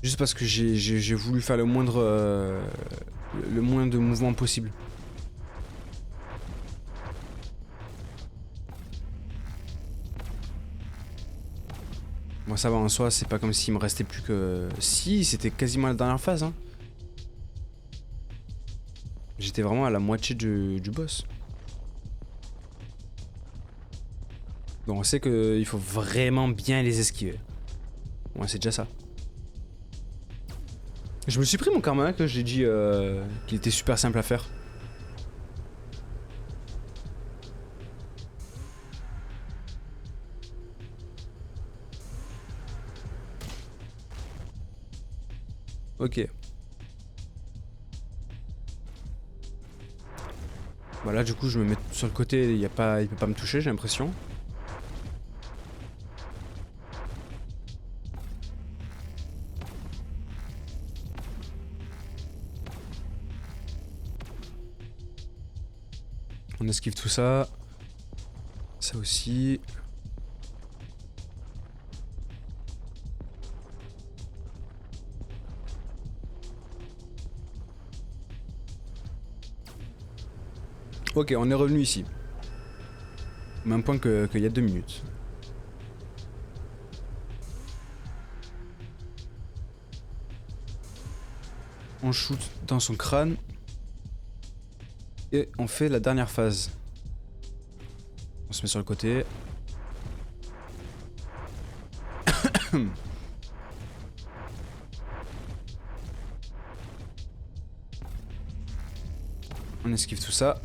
Juste parce que j'ai voulu faire le moins de mouvements possible. Moi ça va en soi, c'est pas comme s'il me restait plus que... Si, c'était quasiment la dernière phase. Hein. J'étais vraiment à la moitié du boss. Donc on sait qu'il faut vraiment bien les esquiver. Ouais, c'est déjà ça. Je me suis pris mon karma que j'ai dit qu'il était super simple à faire. Ok. Voilà, du coup, je me mets sur le côté, il peut pas me toucher, j'ai l'impression. On esquive tout ça. Ça aussi. Ok, on est revenu ici. Au même point qu'il y a 2 minutes. On shoot dans son crâne. Et on fait la dernière phase. On se met sur le côté. On esquive tout ça.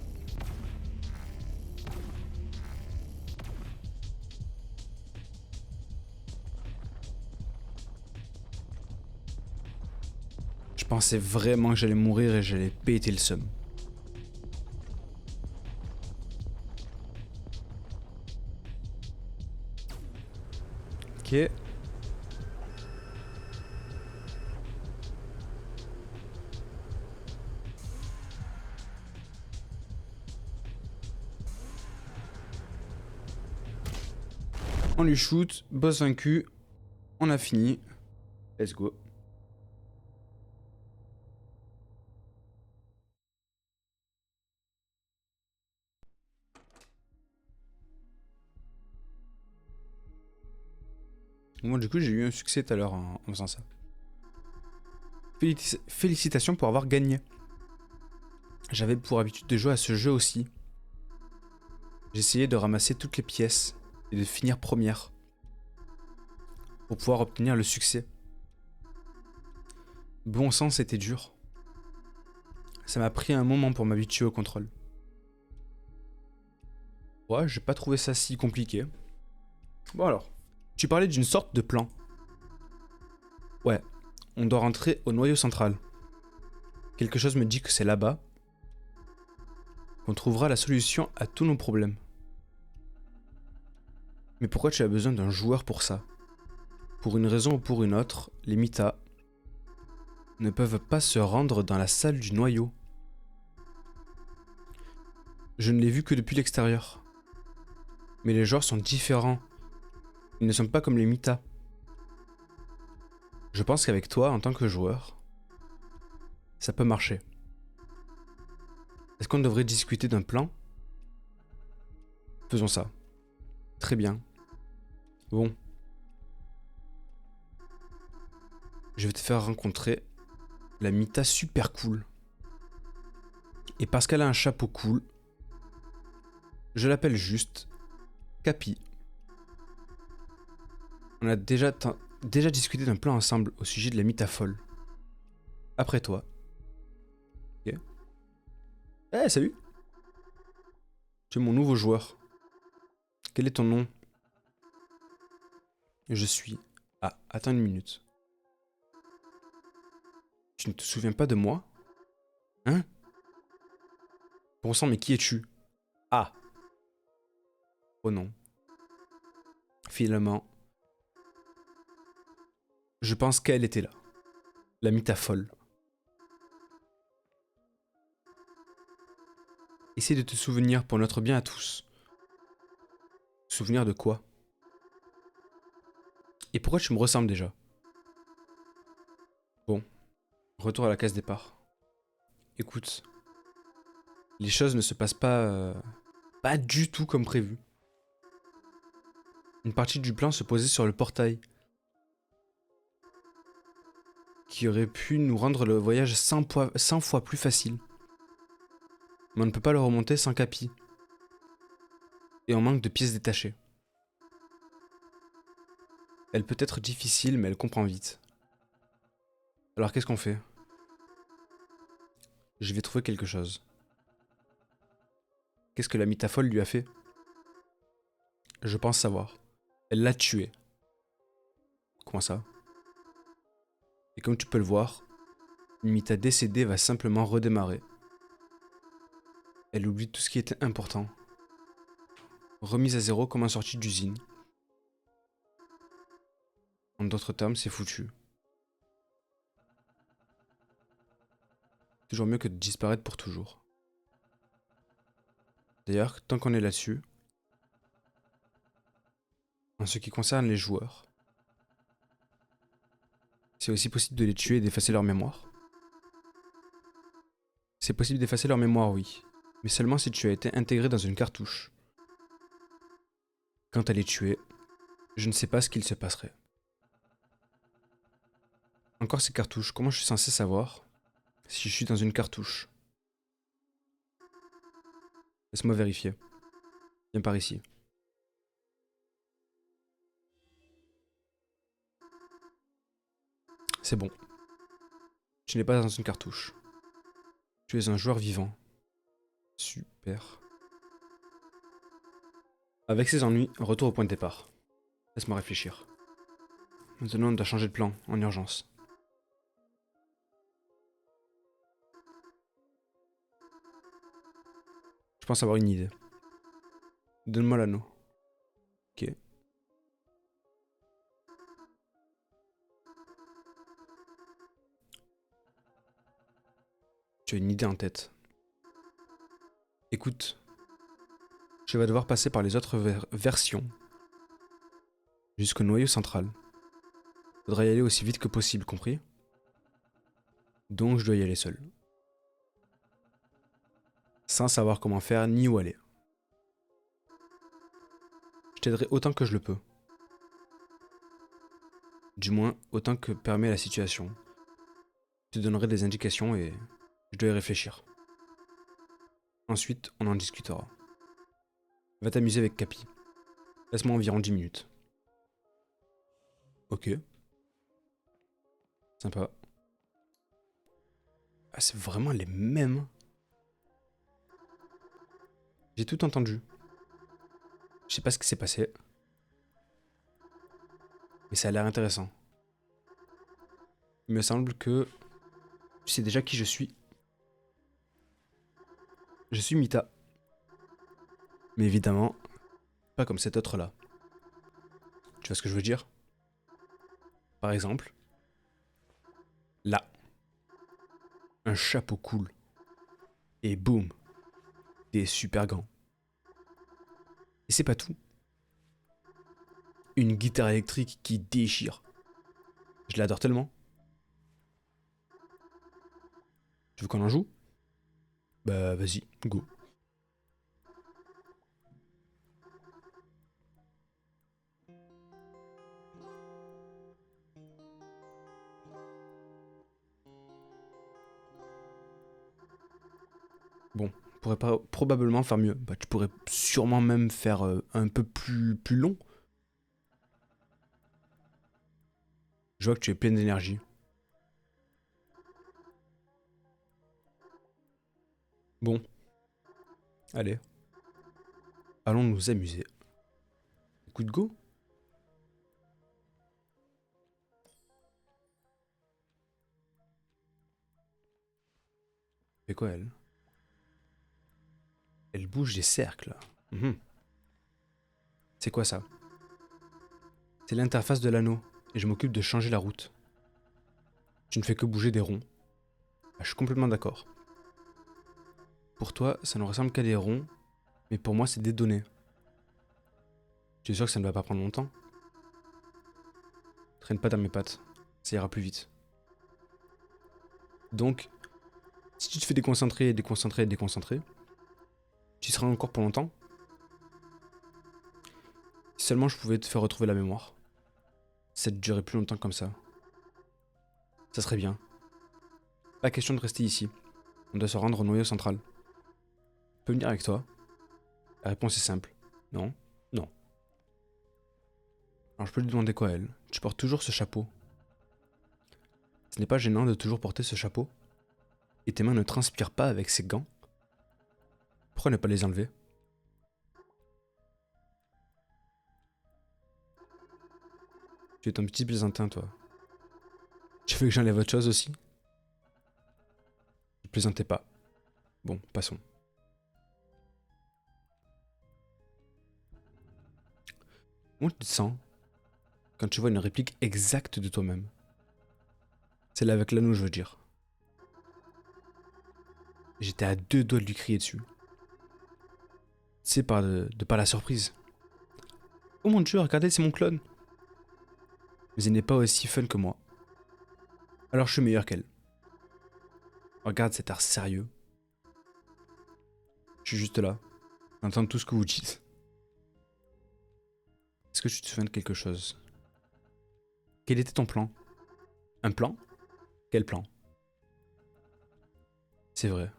Je pensais vraiment que j'allais mourir et j'allais péter le seum. Ok. On lui shoot, boss vaincu. On a fini. Let's go. Bon, du coup, j'ai eu un succès tout à l'heure en faisant ça. Félicitations pour avoir gagné. J'avais pour habitude de jouer à ce jeu aussi. J'essayais de ramasser toutes les pièces et de finir première pour pouvoir obtenir le succès. Bon sang, c'était dur. Ça m'a pris un moment pour m'habituer au contrôle. Ouais, j'ai pas trouvé ça si compliqué. Bon alors, tu parlais d'une sorte de plan. Ouais, on doit rentrer au noyau central. Quelque chose me dit que c'est là-bas qu'on trouvera la solution à tous nos problèmes. Mais pourquoi tu as besoin d'un joueur pour ça? Pour une raison ou pour une autre, les Mita ne peuvent pas se rendre dans la salle du noyau. Je ne l'ai vu que depuis l'extérieur. Mais les joueurs sont différents. Ils ne sont pas comme les Mita. Je pense qu'avec toi, en tant que joueur, ça peut marcher. Est-ce qu'on devrait discuter d'un plan? Faisons ça. Très bien. Bon. Je vais te faire rencontrer la Mita super cool. Et parce qu'elle a un chapeau cool, je l'appelle juste Capi. On a déjà discuté d'un plan ensemble au sujet de la Mita folle. Après toi. Ok. Eh, salut! Tu es mon nouveau joueur. Quel est ton nom? Je suis... Ah, attends une minute. Tu ne te souviens pas de moi? Hein? Bon sang, mais qui es-tu? Ah! Oh non. Finalement... Je pense qu'elle était là. La Mita folle. Essaie de te souvenir pour notre bien à tous. Souvenir de quoi? Et pourquoi tu me ressembles déjà? Bon, retour à la case départ. Écoute, les choses ne se passent pas du tout comme prévu. Une partie du plan se posait sur le portail, qui aurait pu nous rendre le voyage 100 fois plus facile. Mais on ne peut pas le remonter sans Capi. Et on manque de pièces détachées. Elle peut être difficile, mais elle comprend vite. Alors qu'est-ce qu'on fait? Je vais trouver quelque chose. Qu'est-ce que la Mythafolle lui a fait? Je pense savoir. Elle l'a tué. Comment ça? Et comme tu peux le voir, une Mytha décédée va simplement redémarrer. Elle oublie tout ce qui était important. Remise à zéro comme en sortie d'usine. En d'autres termes, c'est foutu. Toujours mieux que de disparaître pour toujours. D'ailleurs, tant qu'on est là-dessus, en ce qui concerne les joueurs, c'est aussi possible de les tuer et d'effacer leur mémoire. C'est possible d'effacer leur mémoire, oui, mais seulement si tu as été intégré dans une cartouche. Quand elle est tuée, je ne sais pas ce qu'il se passerait. Encore ces cartouches, comment je suis censé savoir si je suis dans une cartouche? Laisse-moi vérifier. Viens par ici. C'est bon. Tu n'es pas dans une cartouche. Tu es un joueur vivant. Super. Avec ces ennuis, retour au point de départ. Laisse-moi réfléchir. Maintenant, on doit changer de plan, en urgence. Je pense avoir une idée. Donne-moi l'anneau. Ok. Tu as une idée en tête. Écoute, je vais devoir passer par les autres versions jusqu'au noyau central. Faudra y aller aussi vite que possible, compris? Donc je dois y aller seul. Sans savoir comment faire ni où aller. Je t'aiderai autant que je le peux. Du moins, autant que permet la situation. Je te donnerai des indications et je dois y réfléchir. Ensuite, on en discutera. Va t'amuser avec Capi. Laisse-moi environ 10 minutes. Ok. Sympa. Ah, c'est vraiment les mêmes. J'ai tout entendu. Je sais pas ce qui s'est passé. Mais ça a l'air intéressant. Il me semble que tu sais déjà qui je suis. Je suis Mita. Mais évidemment, pas comme cet autre-là. Tu vois ce que je veux dire? Par exemple, là, un chapeau cool. Et boum, des super gants. Et c'est pas tout. Une guitare électrique qui déchire. Je l'adore tellement. Tu veux qu'on en joue? Bah vas-y, go. Bon, on pourrait pas probablement faire mieux. Bah tu pourrais sûrement même faire un peu plus long. Je vois que tu es plein d'énergie. Bon, allez. Allons nous amuser. Coup de go? C'est quoi elle? Elle bouge des cercles. Mhm. C'est quoi ça? C'est l'interface de l'anneau, et je m'occupe de changer la route. Tu ne fais que bouger des ronds. Ah, je suis complètement d'accord. Pour toi, ça ne ressemble qu'à des ronds, mais pour moi, c'est des données. Tu es sûr que ça ne va pas prendre longtemps? Traîne pas dans mes pattes, ça ira plus vite. Donc, si tu te fais déconcentrer, déconcentrer, déconcentrer, tu y seras encore pour longtemps? Si seulement je pouvais te faire retrouver la mémoire. Ça te durerait plus longtemps comme ça. Ça serait bien. Pas question de rester ici. On doit se rendre au noyau central. Je peux venir avec toi? La réponse est simple. Non, non. Alors je peux lui demander quoi, elle? Tu portes toujours ce chapeau. Ce n'est pas gênant de toujours porter ce chapeau? Et tes mains ne transpirent pas avec ces gants? Pourquoi ne pas les enlever? Tu es ton petit plaisantin, toi. Tu veux que j'enlève autre chose aussi? Ne plaisantez pas. Bon, passons. Comment tu te sens quand tu vois une réplique exacte de toi-même? Celle avec l'anneau, je veux dire. J'étais à 2 doigts de lui crier dessus. C'est de par la surprise. Oh mon dieu, regardez, c'est mon clone. Mais il n'est pas aussi fun que moi. Alors je suis meilleur qu'elle. Regarde cet air sérieux. Je suis juste là. J'entends tout ce que vous dites. Est-ce que tu te souviens de quelque chose? Quel était ton plan? Un plan? Quel plan? C'est vrai.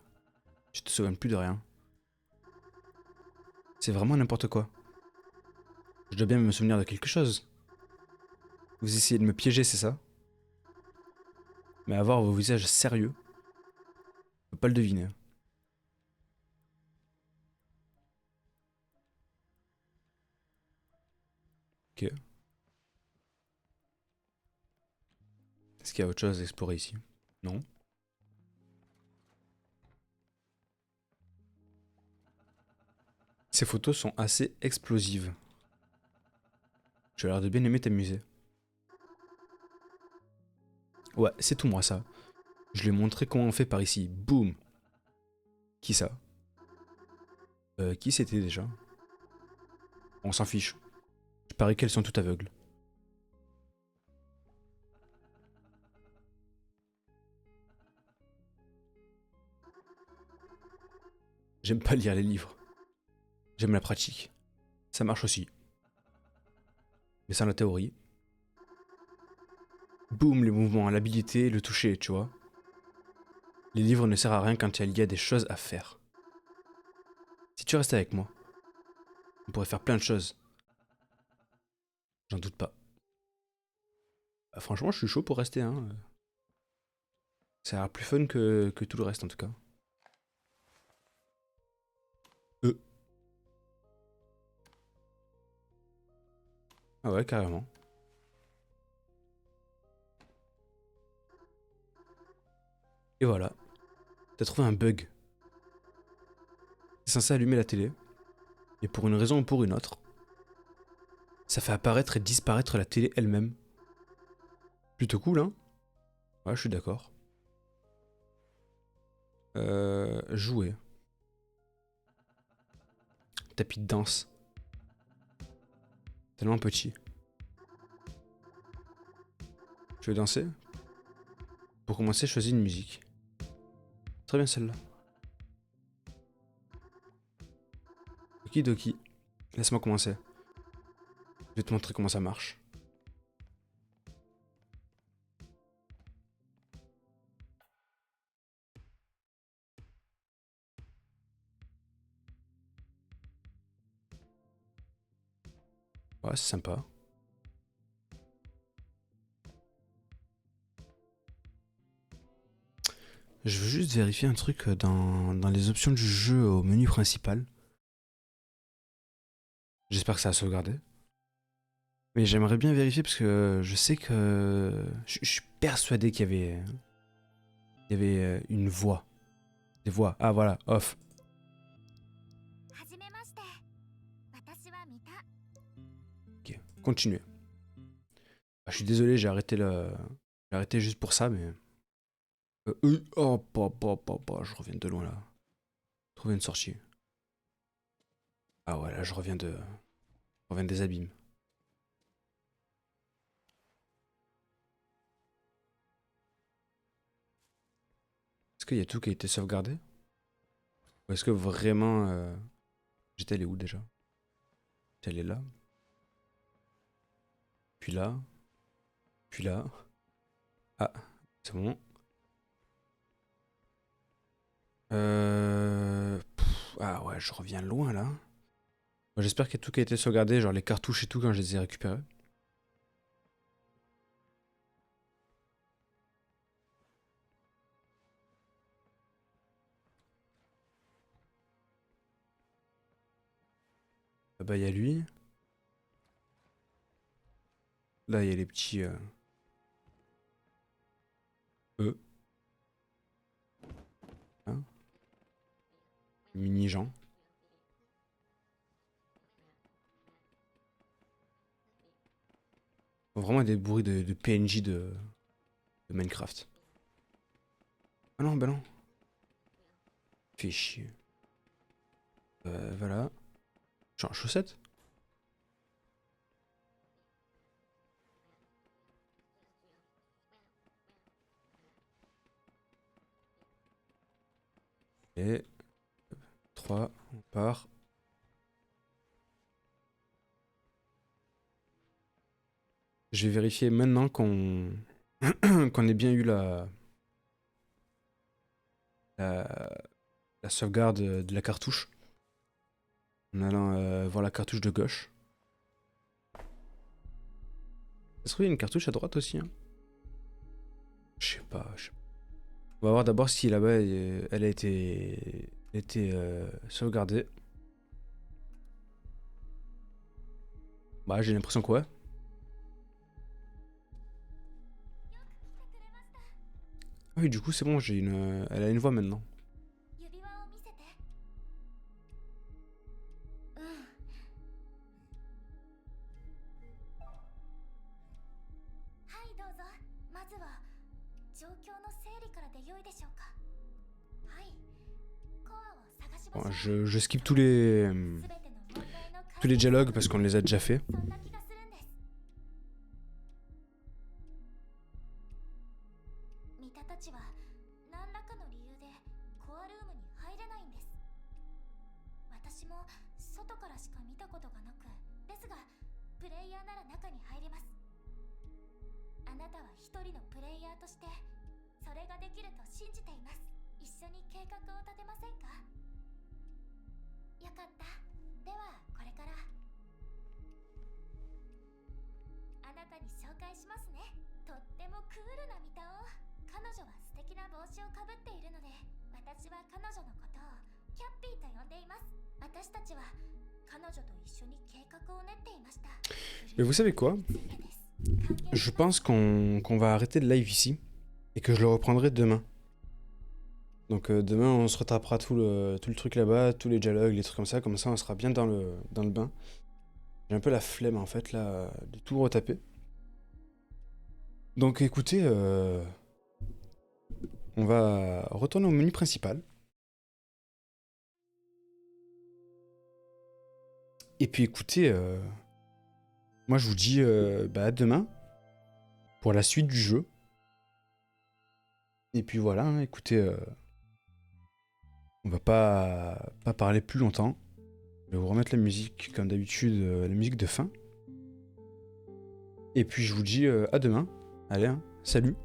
Tu te souviens plus de rien. C'est vraiment n'importe quoi. Je dois bien me souvenir de quelque chose. Vous essayez de me piéger, c'est ça? Mais avoir vos visages sérieux, je peux pas le deviner. Ok. Est-ce qu'il y a autre chose à explorer ici? Non. Ces photos sont assez explosives. Tu as l'air de bien aimer t'amuser. Ouais, c'est tout moi ça. Je lui ai montré comment on fait par ici. Boum. Qui ça? Qui c'était déjà? On s'en fiche. Je parie qu'elles sont toutes aveugles. J'aime pas lire les livres. J'aime la pratique. Ça marche aussi. Mais sans la théorie. Boum, les mouvements, l'habilité, le toucher, tu vois. Les livres ne servent à rien quand il y a des choses à faire. Si tu restais avec moi, on pourrait faire plein de choses. J'en doute pas. Bah, franchement, je suis chaud pour rester, hein. Ça a l'air plus fun que tout le reste, en tout cas. Ah ouais, carrément. Et voilà. T'as trouvé un bug. C'est censé allumer la télé. Et pour une raison ou pour une autre, ça fait apparaître et disparaître la télé elle-même. Plutôt cool, hein? Ouais, je suis d'accord. Jouer. Tapis de danse. Tellement petit. Tu veux danser? Pour commencer, choisis une musique. Très bien celle-là. Okidoki. Laisse-moi commencer. Je vais te montrer comment ça marche. Ouais, c'est sympa. Je veux juste vérifier un truc dans les options du jeu au menu principal. J'espère que ça a sauvegardé. Mais j'aimerais bien vérifier parce que je sais que... Je suis persuadé qu'il y avait une voix. Des voix. Ah voilà, off. Ok, continuez. Ah, je suis désolé, J'ai arrêté juste pour ça, mais... oh, je reviens de loin là. Trouver une sortie. Ah ouais, là, je reviens des abîmes. Est-ce qu'il y a tout qui a été sauvegardé? Ou est-ce que vraiment... J'étais allé où déjà? J'étais allé là. Puis là. Puis là. Ah, c'est bon. Ah ouais, je reviens loin là. Bon, j'espère qu'il y a tout qui a été sauvegardé, genre les cartouches et tout quand je les ai récupérés. Là-bas, il y a lui. Là, il y a les petits... eux. Hein, mini-gens. Vraiment des bruits de PNJ de Minecraft. Ah non, bah non. Fait chier. Voilà. Je suis en chaussette. Et 3, on part. Je vais vérifier maintenant qu'on qu'on ait bien eu la, la sauvegarde de la cartouche. En allant voir la cartouche de gauche. Ça se trouve, il y a une cartouche à droite aussi. Hein. Je sais pas. On va voir d'abord si là-bas elle a été sauvegardée. Bah, j'ai l'impression que ouais. Ah oui, du coup, c'est bon, elle a une voix maintenant. Bon, je skip tous les dialogues parce qu'on les a déjà fait. Mais vous savez quoi? Je pense qu'on va arrêter le live ici et que je le reprendrai demain. Donc demain on se rattrapera tout le truc là-bas, tous les dialogues, les trucs comme ça on sera bien dans le bain. J'ai un peu la flemme en fait là de tout retaper. Donc écoutez, on va retourner au menu principal. Et puis écoutez, moi je vous dis à demain pour la suite du jeu. Et puis voilà, hein, écoutez, on va pas parler plus longtemps. Je vais vous remettre la musique comme d'habitude, la musique de fin. Et puis je vous dis à demain. Allez, hein, salut.